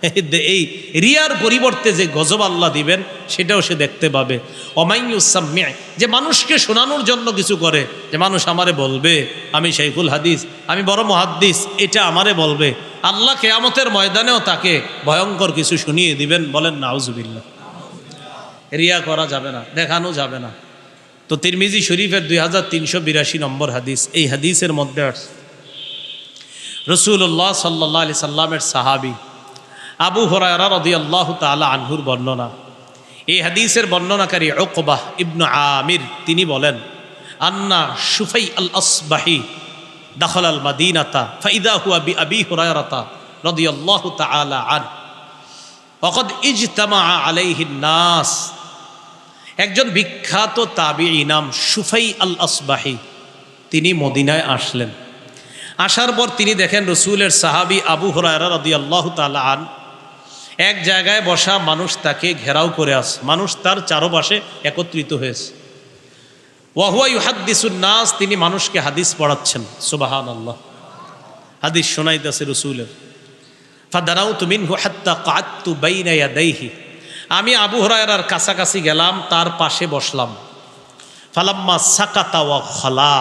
এই রিয়ার পরিবর্তে যে গজব আল্লাহ দিবেন সেটাও সে দেখতে পাবে। অমাইয়ুসাম্মি, যে মানুষকে শোনানোর জন্য কিছু করে, যে মানুষ আমারে বলবে আমি শাইখুল হাদিস, আমি বড় মুহাদ্দিস, এটা আমারে বলবে, আল্লাহ কিয়ামতের ময়দানেও তাকে ভয়ঙ্কর কিছু শুনিয়ে দিবেন। বলেন নাউজুবিল্লাহ। রিয়া করা যাবে না, দেখানো যাবে না। তো তিরমিজি শরীফের 2382 নম্বর হাদিস, এই হাদিসের মধ্যে রাসূলুল্লাহ সাল্লাল্লাহু আলাইহি সাল্লামের সাহাবী আবু হুরায়রা রাদিয়াল্লাহু তাআলা আনহুর বর্ণনা। এই হাদিসের বর্ণনাকারী উকবাহ ইবনে আমির তিনি বলেন, আন্না শুফাই আল আসবাহি দাখাল আল মাদিনাতা ফাইদা হুয়া বি আবি হুরায়রা রাদিয়াল্লাহু তাআলা আন ওয়াকাদ ইজতামা আলাইহিন নাস। একজন বিখ্যাত তাবিঈ নাম শুফাই আল আসবাহি, তিনি মদিনায় আসলেন। আসার পর তিনি দেখেন রাসূলের সাহাবী আবু হুরায়রা রাদিয়াল্লাহু তাআলা আন এক জায়গায় বসা, মানুষ তাকে ঘেরাও করে আছে, মানুষ তার চারপাশে একত্রিত হয়েছে। ওয়া হুয়া ইউহাদ্দিসুন নাস, তিনি মানুষকে হাদিস পড়াচ্ছেন। সুবহানাল্লাহ, হাদিস শোনাইতেছে রাসূলের। ফাদানাউতু মিনহু হাত্তা কাআদতু বাইনা ইয়াদাইহি, আমি আবু হুরায়রার কাছাকাছি গেলাম, তার পাশে বসলাম। ফালাম্মা সাকাতা ওয়া খালা,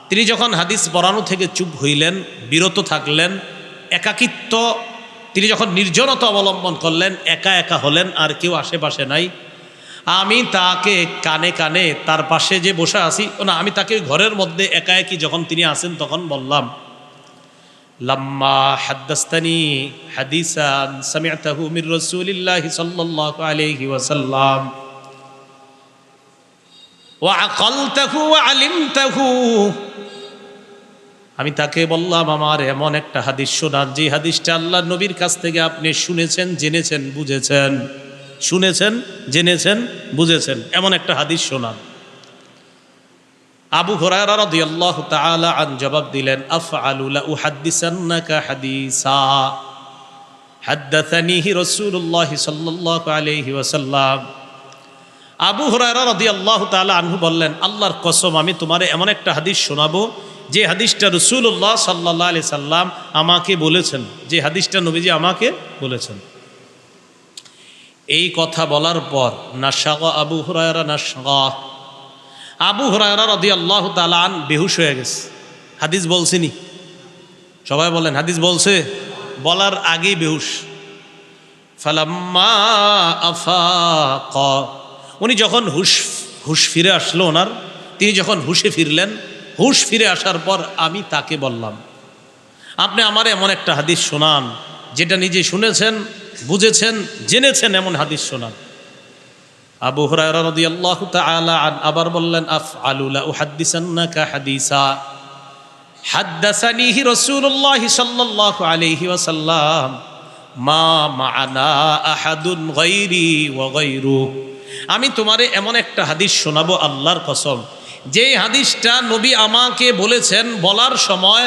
তিনি যখন হাদিস পড়ানো থেকে চুপ হইলেন, বিরত থাকলেন, একাকিত্ব, তিনি যখন নির্জনতা অবলম্বন করলেন, একা একা হলেন, আর কেউ আশেপাশে নাই, আমি তাকে কানে কানে তার পাশে যে বসে আছি, না আমি তাকে ঘরের মধ্যে একা একই যখন তিনি আছেন তখন বললাম, লাম্মা হাদ্দাসতানি হাদিসান সামি'তাহু মির রাসূলিল্লাহি সাল্লাল্লাহু আলাইহি ওয়াসাল্লাম ওয়া আকালতাহু ওয়া আলিমতাহু, আমি তাকে বললাম আমার এমন একটা হাদিস শোনান যে হাদিসটা আল্লাহর নবীর কাছ থেকে আপনি শুনেছেন, জেনেছেন, বুঝেছেন, শুনেছেন, জেনেছেন, বুঝেছেন, এমন একটা হাদিস শোনান। আবু হুরায়রা রাদিয়াল্লাহু তাআলা আন জবাব দিলেন, আফআলু লা উহাদ্দিসান্নাকা হাদিসা হাদ্দাসানিহি রাসূলুল্লাহ সাল্লাল্লাহু আলাইহি ওয়াসাল্লাম। আবু হুরায়রা রাদিয়াল্লাহু তাআলা আনহু বললেন, আল্লাহর কসম আমি তোমারে এমন একটা হাদিস শোনাবো যে হাদিসটা রাসূলুল্লাহ সাল্লাল্লাহু আলাইহি সাল্লাম আমাকে বলেছেন, যে হাদিসটা নবীজি আমাকে বলেছেন। এই কথা বলার পর নাশাগা আবু হুরায়রা নাশগা, আবু হুরায়রা রাদিয়াল্লাহু তাআলা আন বেহুশ হয়ে গেছে। হাদিস বলছিনি, সবাই বলেন হাদিস বলছে, বলার আগেই বেহুশ। ফালাম্মা আফাকা, উনি যখন হুশ ফিরে আসলো ওনার, তিনি যখন হুশে ফিরলেন, হুশ ফিরে আসার পর আমি তাকে বললাম, আপনি আমার এমন একটা হাদিস শোনান যেটা নিজে শুনেছেন, বুঝেছেন, জেনেছেন, এমন হাদিস শোনান। আবু হুরায়রা রাদিয়াল্লাহু তাআলা আবার বললেন, আফআলু লা উহাদ্দিসান্নাকা হাদিসা হাদ্দাসানিহি রাসূলুল্লাহ সাল্লাল্লাহু আলাইহি ওয়াসাল্লাম মা মা'ানা আহাদুন গায়রি ওয়া গায়রু, আমি তোমারে এমন একটা হাদিস শোনাবো আল্লাহর কসম, যে হাদিসটা নবী আমাকে বলেছেন, বলার সময়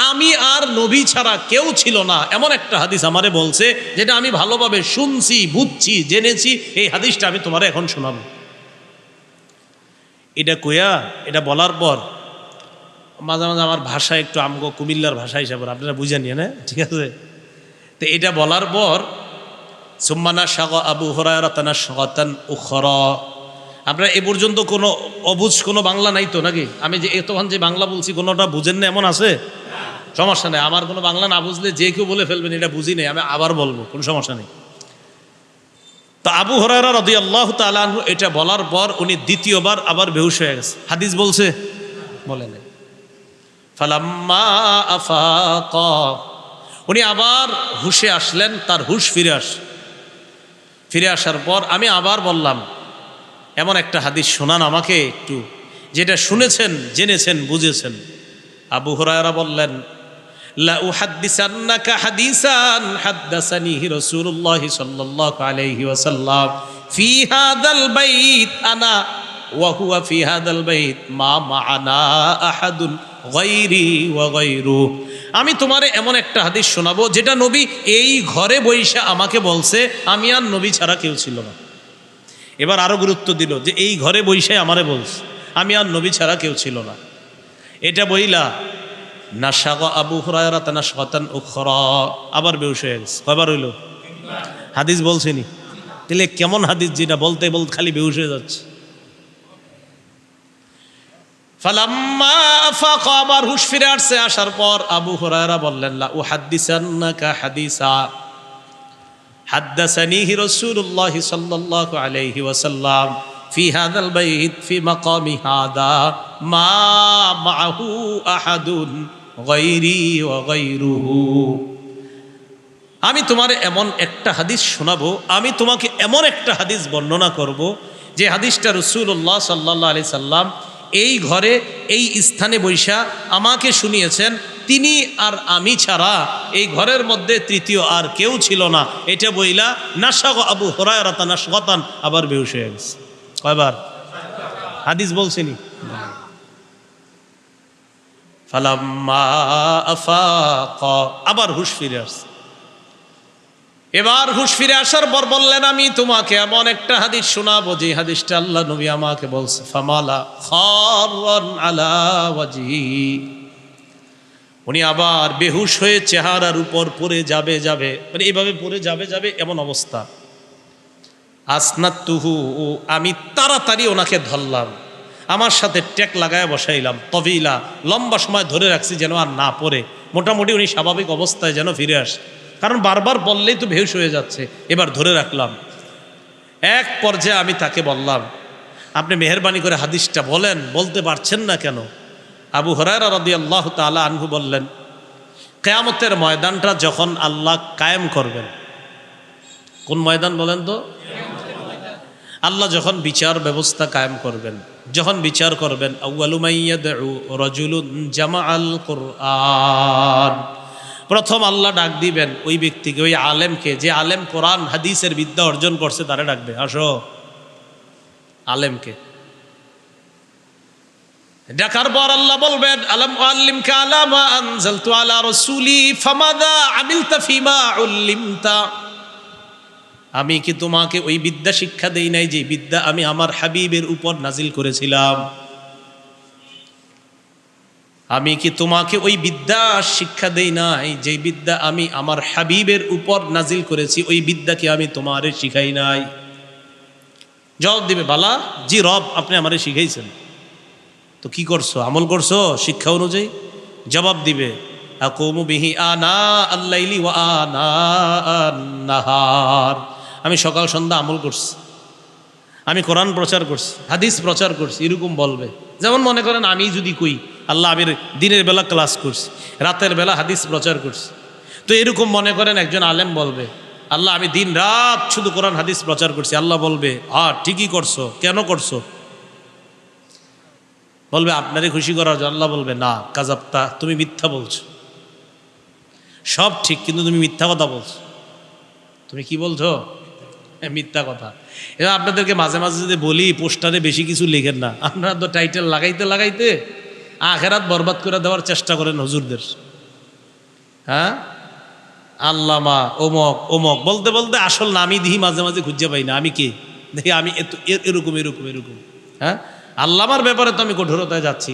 আমি আর নবী ছাড়া কেউ ছিল না, এমন একটা হাদিস আমারে বলছে যেটা আমি ভালোভাবে শুনছি, বুঝছি, জেনেছি, এই হাদিসটা আমি তোমারে এখন শোনাবো। এটা কইয়া, এটা বলার পর মাঝে মাঝে আমার ভাষা একটু আমগো কুমিল্লার ভাষা হিসাবে আপনারা বুঝে নিয়ে না, ঠিক আছে। তো এটা বলার পর সুম্মানা শাগা আবু হুরায়রা তানাশগাতান উখরা, আপনারা এ পর্যন্ত কোনো অবুঝ কোনো বাংলা নাই তো নাকি? আমি যে এতক্ষণ যে বাংলা বলছি কোনোটা বুঝেন না এমন আছে? সমস্যা নেই, আমার কোনো বাংলা না বুঝলে যে কেউ বলে ফেলবেন এটা বুঝি নেই, আমি আবার বলবো, কোনো সমস্যা নেই। তো আবু হুরায়রা রাদিয়াল্লাহু তাআলা আনহু এটা বলার পর উনি দ্বিতীয়বার আবার বেহুশ হয়ে গেছে। হাদিস বলছে, বলে নাই। ফালাম্মা আফাকা, উনি আবার হুশে আসলেন, তার হুশ ফিরে আসার পর আমি আবার বললাম, এমন একটা হাদিস শোনান আমাকে একটু, যেটা শুনেছেন, জেনেছেন, বুঝেছেন। আবু হুরায়রা বললেন, লা উহাদ্দিসান্নাকা হাদিসান হাদ্দাসানিহি রাসূলুল্লাহ সাল্লাল্লাহু আলাইহি ওয়াসাল্লাম ফি হাদাল বাইত আনা ওয়া হুয়া ফি হাদাল বাইত মা মা'ানা আহাদুন গায়রি ওয়া গায়রু, আমি তোমারে এমন একটা হাদিস শোনাবো যেটা নবী এই ঘরে বইসা আমাকে বলছে, আমি আর নবী ছাড়া কেউ ছিল না। এবার আরো গুরুত্ব দিল যে এই ঘরে বইসে আমারে বলছে, আমি আর নবী ছাড়া কেউ ছিল না। এটা বইলা নাশাগা আবু হুরায়রা তানাশগাতান উখরা, আবার বেহুশ হয়ে গেছে। কয়বার হইল? হাদিস বলছেনি? তাহলে কেমন হাদিস যেটা বলতে বলতে খালি বেহুশ হয়ে যাচ্ছে। ফালাম্মা আফাকা, আবার হুঁশ ফিরে আসছে। আসার পর আবু হুরায়রা বললেন, লা উহাদ্দিসান্নাকা হাদিসা হাদ্দাসানিহি রাসূলুল্লাহ সাল্লাল্লাহু আলাইহি ওয়াসাল্লাম ফি হাযাল বাইত ফি মাকামি হাদা মা মাআহু আহাদুন গায়রি ওয়া গায়রুহু। আমি তোমার এমন একটা হাদিস শোনাবো, আমি তোমাকে এমন একটা হাদিস বর্ণনা করব, যে হাদিসটা রাসূলুল্লাহ সাল্লাল্লাহু আলাইহি সাল্লাম এই ঘরে এই স্থানে বৈশা আমাকে শুনিয়েছেন। তিনি আর আমি ছাড়া এই ঘরের মধ্যে তৃতীয় আর কেউ ছিল না। এটা বইলা নাশাগ আবু হুরায়রা নাশগাতান, আবার বেহুশ হয়ে গেছে। কয়বার হাদিস বলছিনি? ফালাম্মা আফাকা, আবার হুঁশ ফিরে আসছে। এবার হুঁশ ফিরে আসার পর বললেন, আমি তোমাকে এমন একটা হাদিস শোনাবো যে হাদিসটা আল্লাহ নবী আমাকে বলছে। ফামালা খাররান আলা ওয়াজহি, উনি আবার বেহুশ হয়ে চেহারার উপর পড়ে যাবে, মানে এইভাবে পড়ে যাবে এমন অবস্থা। আসনাতুহু, আমি তাড়াতাড়ি ওনাকে ধরলাম, আমার সাথে টেক লাগায় বসাইলাম। তবিলা, লম্বা সময় ধরে রাখছি যেন আর না পড়ে, মোটামুটি উনি স্বাভাবিক অবস্থায় যেন ফিরে আসে, কারণ বারবার বললেই তো বেহুশ হয়ে যাচ্ছে। এবার ধরে রাখলাম। এক পর্যায়ে আমি তাকে বললাম, আপনি মেহেরবানি করে হাদিসটা বলেন, বলতে পারছেন না কেন? আবু হুরায়রা রাদিয়াল্লাহু তাআলা আনহু বললেন, কিয়ামতের ময়দানটা যখন আল্লাহ কায়েম করবেন, কোন ময়দান বলেন তো? আল্লাহ যখন বিচার ব্যবস্থা কায়েম করবেন, যখন বিচার করবেন, আউয়ালু মাইয়াদউ রাজুলুন জামাআল কুরআন, প্রথম আল্লাহ ডাক দিবেন ওই ব্যক্তিকে, ওই আলেমকে, যে আলেম কোরআন হাদিসের বিদ্যা অর্জন করছে, তারে ডাকবে, আসো। আলেমকে ডাকার পর আল্লাহ বলবেন, আলাম আল্লিমকা আলা মা আনজালতু আলা রাসূলি ফামাযা আমিলতা ফিমা উল্লিমতা, আমি কি তোমাকে ওই বিদ্যা শিক্ষা দেই নাই যে বিদ্যা আমি আমার হাবিবের উপর নাজিল করেছিলাম? আমি কি তোমাকে ওই বিদ্যা শিক্ষা দেই নাই যে বিদ্যা আমি আমার হাবিবের উপর নাজিল করেছি? ওই বিদ্যা কি আমি তোমারে শিখাই নাই? জবাব দিবে, বালা, জি রব, আপনি আমারে শিখাইছেন। তো কি করছো? আমল করছো শিক্ষা অনুযায়ী? জবাব দিবে, আকুমু বিহি আনা আল-লাইলি ওয়া আনা আন-নাহার, আমি সকাল সন্ধ্যা আমল করছি, আমি কোরআন প্রচার করছি, হাদিস প্রচার করছি, এরকম বলবে। যেমন মনে করেন আমি যদি কই, আল্লাহ আমি দিনের বেলা ক্লাস করছি, রাতের বেলা হাদিস প্রচার করছি, তো এরকম মনে করেন একজন আলেম বলবে, আল্লাহ আমি দিন রাত শুধু কোরআন হাদিস প্রচার করছি। আল্লাহ বলবে, ঠিকই করছো, কেন করছো? বলবে আপনারই খুশি করার জন্য। আল্লাহ বলবে, না কাযাবতা, তুমি মিথ্যা বলছো, সব ঠিক কিন্তু তুমি মিথ্যা কথা বলছো। তুমি কি বলছো? মিথ্যা কথা। এবার আপনাদেরকে মাঝে মাঝে যদি বলি, পোস্টারে বেশি কিছু লেখেন না, আপনারা তো টাইটেল লাগাইতে আখেরাত বরবাদ করে দেওয়ার চেষ্টা করেন হুজুরদের। হ্যাঁ, আল্লামা ওমক ওমক বলতে বলতে আসল নামই দিই মাঝে মাঝে খুঁজে পাই না, আমি কে দেখি, আমি এরকম। হ্যাঁ, আল্লামার ব্যাপারে তো আমি কঠোরতায় যাচ্ছি।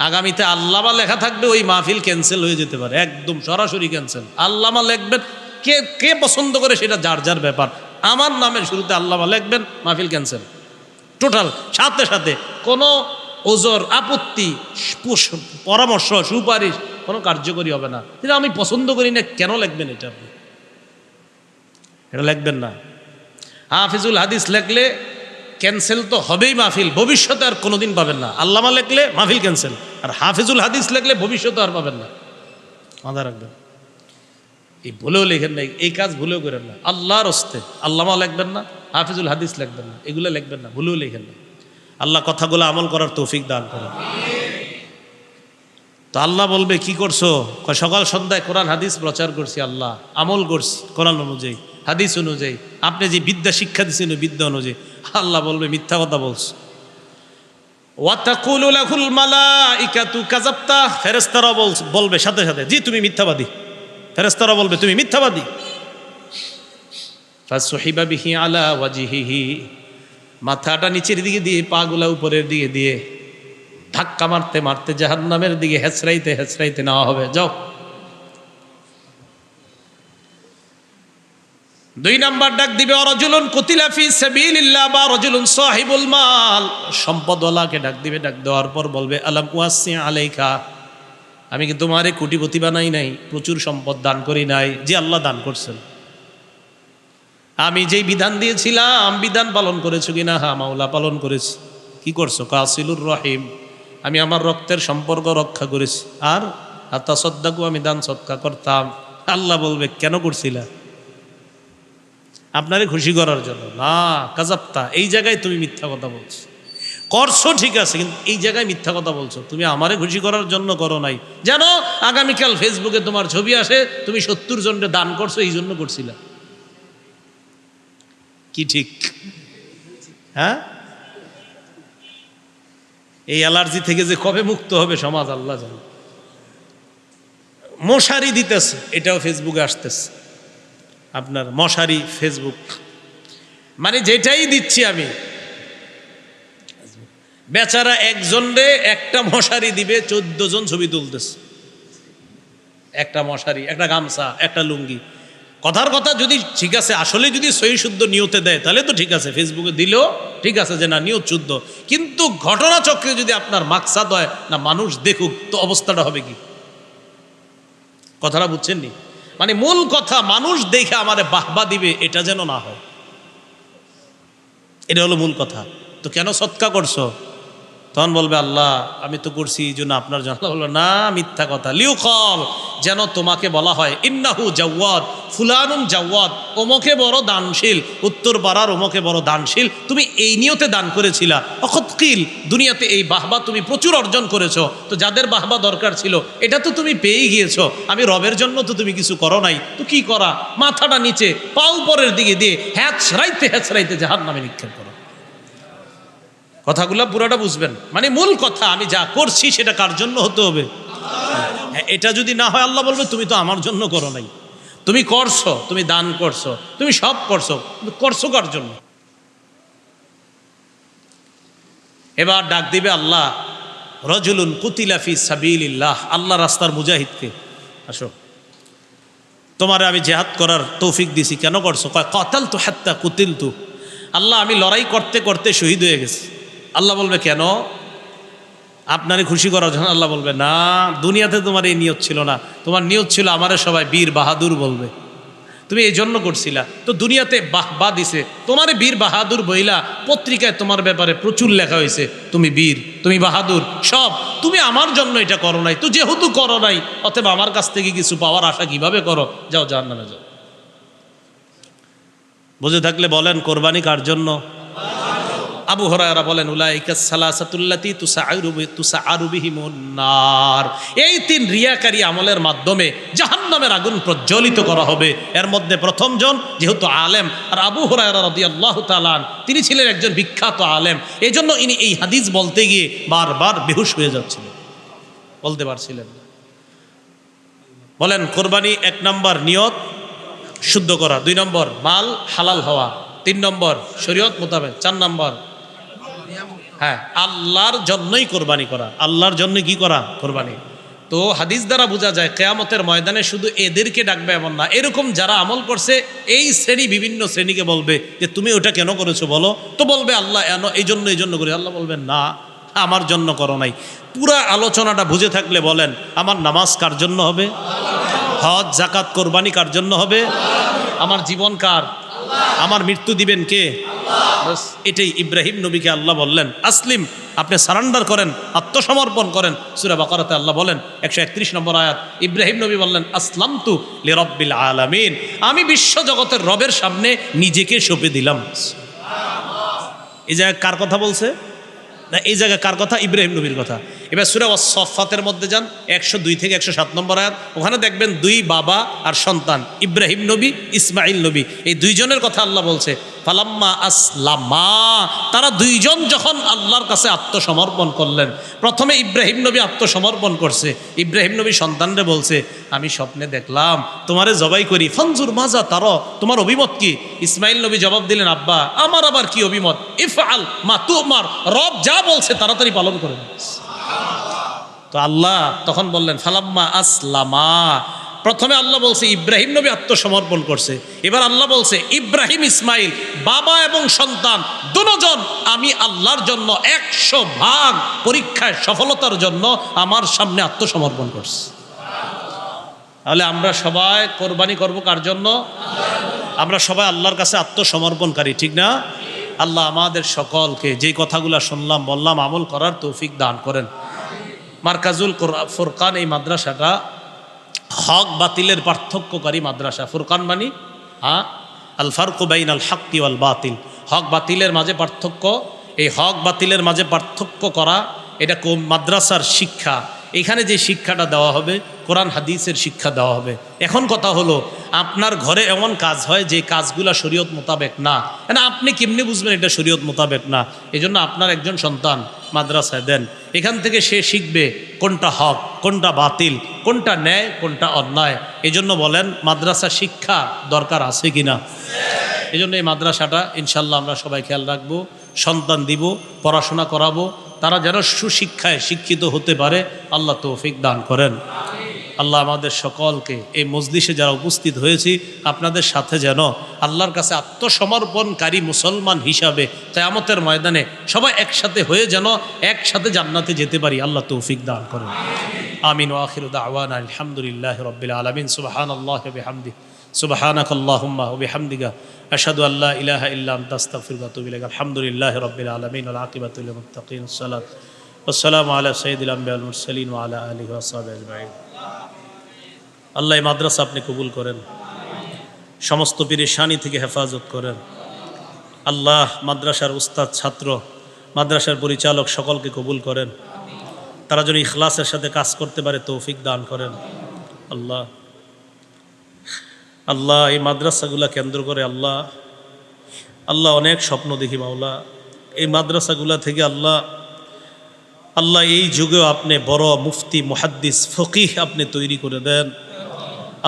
আগামীতে আল্লামা লেখা থাকবে, ওই মাহফিল ক্যান্সেল হয়ে যেতে পারে, একদম সরাসরি ক্যান্সেল। আল্লামা লিখবেন, কে পছন্দ করে সেটা যার যার ব্যাপার। আমার নামের শুরুতে আল্লামা লিখবেন, মাহফিল ক্যান্সেল টোটাল, সাথে কোনো ওজর, আপত্তি, পরামর্শ, সুপারিশ কোনো কার্যকরী হবে না। কিন্তু আমি পছন্দ করি না, কেন লিখবেন এটা? আপনি এটা লিখবেন না। হাফিজুল হাদিস লিখলে ক্যান্সেল তো হবেই মাহফিল, ভবিষ্যতে আর কোনোদিন পাবেন না। আল্লামা লিখলে মাহফিল ক্যান্সেল, আর হাফিজুল হাদিস লিখলে ভবিষ্যতে আর পাবেন না। মাথা রাখবেন, এই ভুলেও লেখেন না, এই কাজ ভুলেও করেন না। আল্লাহর হস্তে আল্লামা লিখবেন না, হাফিজুল হাদিস লিখবেন না, এগুলো লিখবেন না, ভুলেও লেখেন না। আল্লাহ কথাগুলো আমল করার তৌফিক দান করেন। তো আল্লাহ বলবে, কি করছো? সকাল সন্ধ্যায় কোরআন হাদিস প্রচার করছি, আল্লাহ আমল করছি কোরআন অনুযায়ী, হাদিস অনুযায়ী, আপনি যে বিদ্যা শিক্ষা দিচ্ছেন ওই বিদ্যা অনুযায়ী। আল্লাহ বলবে, মিথ্যা কথা বলছো। ওয়াতাকুলু লাহুল মালাইকাতু কাযাবতা, ফেরেশতারা বলবে সাথে সাথে, জি তুমি মিথ্যাবাদী। ফেরেশতারা বলবে, তুমি মিথ্যাবাদী। ফাসুহিবা বিহি আলা ওয়াজহিহি, মাথাটা নিচের দিকে দিয়ে, পাগুলা উপরের দিকে দিয়ে, ধাক্কা মারতে মারতে জাহান্নামের দিকে হেঁচড়াইতে নেওয়া হবে। যাও, দুই নাম্বার ডাক দিবে রাজুলুন কুতিলা ফি সাবিলিল্লাহ বা রাজুলুন সাহিবুল মাল, সম্পদওয়ালাকে ডাক দিবে। ডাক দেওয়ার পর বলবে আলাম ওয়াসি আলাইকা, আমি কি তোমারে কোটিপতি বানাই নাই, প্রচুর সম্পদ দান করি নাই? যে আল্লাহ দান করছেন। আমি যেই বিধান দিয়েছিলাম বিধান পালন করেছো কিনা? হ্যাঁ মাওলা পালন করেছি। কি করছো? কাসিলুর রহিম, আমি আমার রক্তের সম্পর্ক রক্ষা করেছি। আর আতা সদ্দাকু, আমি দান সৎকা করতাম। আল্লাহ বলবে কেন করছিলা? আপনারে খুশি করার জন্য না। কাজাপ্তা, এই জায়গায় তুমি মিথ্যা কথা বলছো। করছো ঠিক আছে, কিন্তু এই জায়গায় মিথ্যা কথা বলছো। তুমি আমারে খুশি করার জন্য করো নাই, জানো আগামীকাল ফেসবুকে তোমার ছবি আসে তুমি 70 জনকে দান করছো, এই জন্য করছিলা। কি ঠিক? হ্যাঁ, এই অ্যালার্জি থেকে যে কবে মুক্ত হবে সমাজ আল্লাহ জানে। মশারি দিতেছে, এটাও ফেসবুকে আসতেছে। আপনার মশারি ফেসবুক, মানে যেটাই দিচ্ছি আমি, বেচারা একজন রে একটা মশারি দিবে 14 জন ছবি তুলতেছে। একটা মশারি, একটা গামছা, একটা লুঙ্গি। কথার কথা যদি ঠিক আছে, আসলে যদি সহি শুদ্ধ নিয়তে দেয় তাহলে তো ঠিক আছে, ফেসবুকে দিলেও ঠিক আছে যে না নিয়ত শুদ্ধ। কিন্তু ঘটনা চক্রে যদি আপনার মাকসাদ হয় না মানুষ দেখুক, তো অবস্থাটা হবে কি? কথাটা বুঝছেন নি? মানে মূল কথা মানুষ দেখে আমারে বাহবা দিবে, এটা যেন না হয়। এটা হলো মূল কথা। তো কেন সৎকা করছো? তখন বলবে আল্লাহ আমি তো করছি এই জন্য আপনার জন্য। আল্লাহ বললো না, মিথ্যা কথা। লিউকল, যেন তোমাকে বলা হয় ইন্নাহু জাওয়াদ ফুলানুন জাওয়াদ, ওমকে বড় দানশীল, উত্তর পাড়ার ওমকে বড় দানশীল। তুমি এই নিয়তে দান করেছিলা। অখতকিল, দুনিয়াতে এই বাহবা তুমি প্রচুর অর্জন করেছো। তো যাদের বাহবা দরকার ছিল এটা তো তুমি পেয়েই গিয়েছো। আমি রবের জন্য তো তুমি কিছু করো নাই, তো কি করা? মাথাটা নিচে পাও উপরের দিকে দিয়ে হ্যাচরাইতে জাহান্নামে নিক্ষেপ করো। কথাগুলো পুরোটা বুঝবেন। মানে মূল কথা, আমি যা করছি সেটা কার জন্য হতে হবে? এটা যদি না হয় আল্লাহ বলবে তুমি তো আমার জন্য করো নাই। তুমি করছো, তুমি দান করছো, তুমি সব করছো, করছো কার জন্য? এবার ডাক দিবে আল্লাহ রাজুলুন কুতিলা ফি সাবিলিল্লাহ, আল্লাহ রাস্তার মুজাহিদকে, আসো তোমারে আমি জিহাদ করার তৌফিক দিছি। কেন করছো? কয় কাতালতু হাত্তা কুতিলতু, আল্লাহ আমি লড়াই করতে করতে শহীদ হয়ে গেছি। আল্লাহ বলবে কেন? আপনারে খুশি করার জন্য। আল্লাহ বলবে না, দুনিয়াতে তোমার এই নিয়ত ছিল না, তোমার নিয়ত ছিল আমারে সবাই বীর বাহাদুর বলবে, তুমি এই জন্য করছিলা। তো দুনিয়াতে বাহবা দিছে তোমারে বীর বাহাদুর বইলা, পত্রিকায় তোমার ব্যাপারে প্রচুর লেখা হয়েছে, তুমি বীর, তুমি বাহাদুর, সব। তুমি আমার জন্য এটা করো নাই, তো যেহেতু করো নাই অতএব আমার কাছ থেকে কিছু পাওয়ার আশা কিভাবে করো? যাও জাহান্নামে যাও। বুঝে থাকলে বলেন কোরবানি কার জন্য? আবু হুরায়রা বলেন উলাইকা সালাসাতুল্লাতি তুসাআরু বিহিমুন নার, এই 3 রিয়াকারী আমলের মাধ্যমে জাহান্নামের আগুন প্রজ্বলিত করা হবে। এর মধ্যে প্রথম জন যেহেতু আলেম, আর আবু হুরায়রা রাদিয়াল্লাহু তাআলা তিনি ছিলেন একজন বিখ্যাত আলেম, এই জন্য ইনি এই হাদিস বলতে গিয়ে বারবার বেহুশ হয়ে যাচ্ছিলেন, বলতে পারছিলেন না। বলেন কোরবানি 1 নম্বর নিয়ত শুদ্ধ করা, 2 নম্বর মাল হালাল হওয়া, 3 নম্বর শরীয়ত মোতাবেক, 4 নম্বর হ্যাঁ আল্লাহর জন্যই কোরবানি করা। আল্লাহর জন্য কি করা? কোরবানি। তো হাদিস দ্বারা বোঝা যায় কিয়ামতের ময়দানে শুধু এদেরকে ডাকবে এমন না, এরকম যারা আমল করছে এই শ্রেণী বিভিন্ন শ্রেণীকে বলবে যে তুমি ওটা কেন করেছো বলো, তো বলবে আল্লাহ এই জন্য করি। আল্লাহ বলবেন না, আমার জন্য করো নাই। পুরা আলোচনাটা বুঝে থাকলে বলেন আমার নামাজ কার জন্য হবে? হজ জাকাত কোরবানি কার জন্য হবে? আমার জীবন কার? আমার মৃত্যু দিবেন কে? এটাই ইব্রাহিম নবীকে আল্লাহ বললেন আসলিম, আপনি সারেন্ডার করেন, আত্মসমর্পণ করেন। সূরা বাকারাতে আল্লাহ বলেন 131 নম্বর আয়াত, ইব্রাহিম নবী বললেন আসলামতু লিরাব্বিল আলামিন, আমি বিশ্ব জগতের রবের সামনে নিজেকে সঁপে দিলাম। এই জায়গায় কার কথা বলছে? না, এই জায়গায় কার কথা? ইব্রাহিম নবীর কথা। এবার সূরা ওয়াস-সাফফাতের মধ্যে যান 102 থেকে 107 নম্বর আয়াত, ওখানে দেখবেন 2 বাবা আর সন্তান, ইব্রাহিম নবী, ইসমাইল নবী, এই 2 জনের কথা আল্লাহ বলছে। ফালাম্মা আসলামা, তারা 2 জন যখন আল্লাহর কাছে আত্মসমর্পণ করলেন। প্রথমে ইব্রাহিম নবী আত্মসমর্পণ করছে, ইব্রাহিম নবী সন্তানরে বলছে আমি স্বপ্নে দেখলাম তোমারে জবাই করি, ফানজুর মাজা তারা, তোমার অভিমত কি? ইসমাইল নবী জবাব দিলেন আব্বা আমার আবার কি অভিমত, ইফআল মা তুমার, রব যা বলছে তাড়াতাড়ি পালন করেন। তো আল্লাহ তখন বললেন ফালাম্মা আসলামা, প্রথমে আল্লাহ বলছে ইব্রাহিম নবী আত্মসমর্পণ করছে, এবার আল্লাহ বলছে ইব্রাহিম ইসমাইল বাবা এবং সন্তান দুজন আমি আল্লাহর জন্য 100 ভাগ পরীক্ষায় সফলতার জন্য আমার সামনে আত্মসমর্পণ করছি। তাহলে আমরা সবাই কোরবানি করব কার জন্য? আমরা সবাই আল্লাহর কাছে আত্মসমর্পণকারী, ঠিক না? আল্লাহ আমাদের সকলকে যেই কথাগুলো শুনলাম বললাম আমল করার তৌফিক দান করেন। মার্কাজুল ফুরকান এই মাদ্রাসাটা হক বাতিলের পার্থক্যকারী মাদ্রাসা। ফুরকান মানি আল ফারকু বাইনাল হাক্কি ওয়াল বাতিল, হক বাতিলের মাঝে পার্থক্য। এই হক বাতিলের মাঝে পার্থক্য করা এটা কোন মাদ্রাসার শিক্ষা। এখানে যে শিক্ষাটা দেওয়া হবে কোরআন হাদিসের শিক্ষা দেওয়া হবে। এখন কথা হলো আপনার ঘরে এমন কাজ হয় যে কাজগুলা শরীয়ত মোতাবেক না, আপনি কেমনি বুঝবেন এটা শরীয়ত মোতাবেক না? এই জন্য আপনার একজন সন্তান মাদ্রাসায় দেন, এখান থেকে সে শিখবে কোনটা হক কোনটা বাতিল, কোনটা ন্যায় কোনটা অন্যায়। এই জন্য বলেন মাদ্রাসা শিক্ষা দরকার আছে কিনা? এই জন্য এই মাদ্রাসাটা ইনশাল্লাহ আমরা সবাই খেয়াল রাখবো, সন্তান দিব, পড়াশোনা করাবো, তারা যেন সুশিক্ষায় শিক্ষিত হতে পারে। আল্লাহ তৌফিক দান করেন। আল্লাহ আমাদের সকলকে এই মজলিসে যারা উপস্থিত হয়েছি আপনাদের সাথে যেন আল্লাহর কাছে আত্মসমর্পণকারী মুসলমান হিসাবে কিয়ামতের ময়দানে সবাই একসাথে হয়ে যেন একসাথে জান্নাতে যেতে পারি। আল্লাহ তৌফিক দান করেন। আমিন ওয়া আখিরু দাওয়ানা আলহামদুলিল্লাহি রাব্বিল আলামিন। সুবহানাল্লাহি ওয়া বিহামদিহি সুবহানাকাল্লাহুম্মা ওয়া বিহামদিকা আশহাদু আল্লা ইলাহা ইল্লা আনতা আস্তাগফিরুকা ওয়া আতুবু ইলাইক। আলহামদুলিল্লাহি রাব্বিল আলামিন ওয়াল আকিবাতু লিল মুত্তাকিন। আসসালামু আলা সাইয়্যিদিল আমবিয়া ওয়াল মুরসালিন ওয়া আলা আলিহি ওয়া সাহবিহি আজমাইন। আল্লাহ এই মাদ্রাসা আপনি কবুল করেন, সমস্ত পেরেশানি থেকে হেফাজত করেন। আল্লাহ মাদ্রাসার উস্তাদ, ছাত্র, মাদ্রাসার পরিচালক সকলকে কবুল করেন। তারা যেন ইখলাসের সাথে কাজ করতে পারে তৌফিক দান করেন। আল্লাহ আল্লাহ এই মাদ্রাসাগুলা কেন্দ্র করে আল্লাহ আল্লাহ অনেক স্বপ্ন দেখি মাওলা। এই মাদ্রাসাগুলা থেকে আল্লাহ আল্লাহ এই যুগেও আপনি বড় মুফতি, মুহাদ্দিস, ফকিহ আপনি তৈরি করে দেন।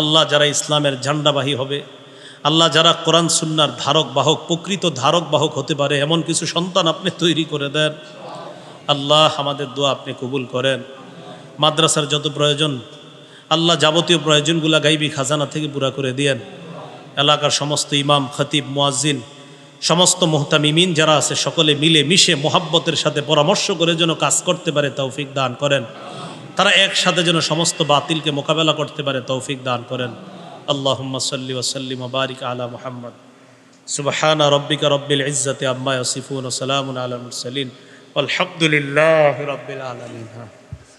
আল্লাহ যারা ইসলামের ঝান্ডাবাহী হবে, আল্লাহ যারা কোরআন সুন্নাহর ধারক বাহক, প্রকৃত ধারক বাহক হতে পারে এমন কিছু সন্তান আপনি তৈরি করে দেন। আল্লাহ আমাদের দোয়া আপনি কবুল করেন। মাদ্রাসার যত প্রয়োজন আল্লাহ যাবতীয় প্রয়োজনগুলা গাইবি খাজানা থেকে পুরা করে দিয়েন। এলাকার সমস্ত ইমাম, খতিব, মুয়াজ্জিন, সমস্ত মুহতামিমিন যারা আছে সকলে মিলে মিশে মোহাব্বতের সাথে পরামর্শ করে যেন কাজ করতে পারে তৌফিক দান করেন। তারা একসাথে যেন সমস্ত বাতিলকে মোকাবেলা করতে পারে তৌফিক দান করেন। আল্লাহুম্মা সাল্লি ওয়া সাল্লিম ওয়া বারিক আলা মুহাম্মদ। সুবহানা রাব্বিকা রাব্বিল ইজ্জাতি আম্মা ইয়াসিফুন ওয়া সালামুন আলাল মুরসালিন ওয়ালহামদুলিল্লাহি রাব্বিল আলামিন।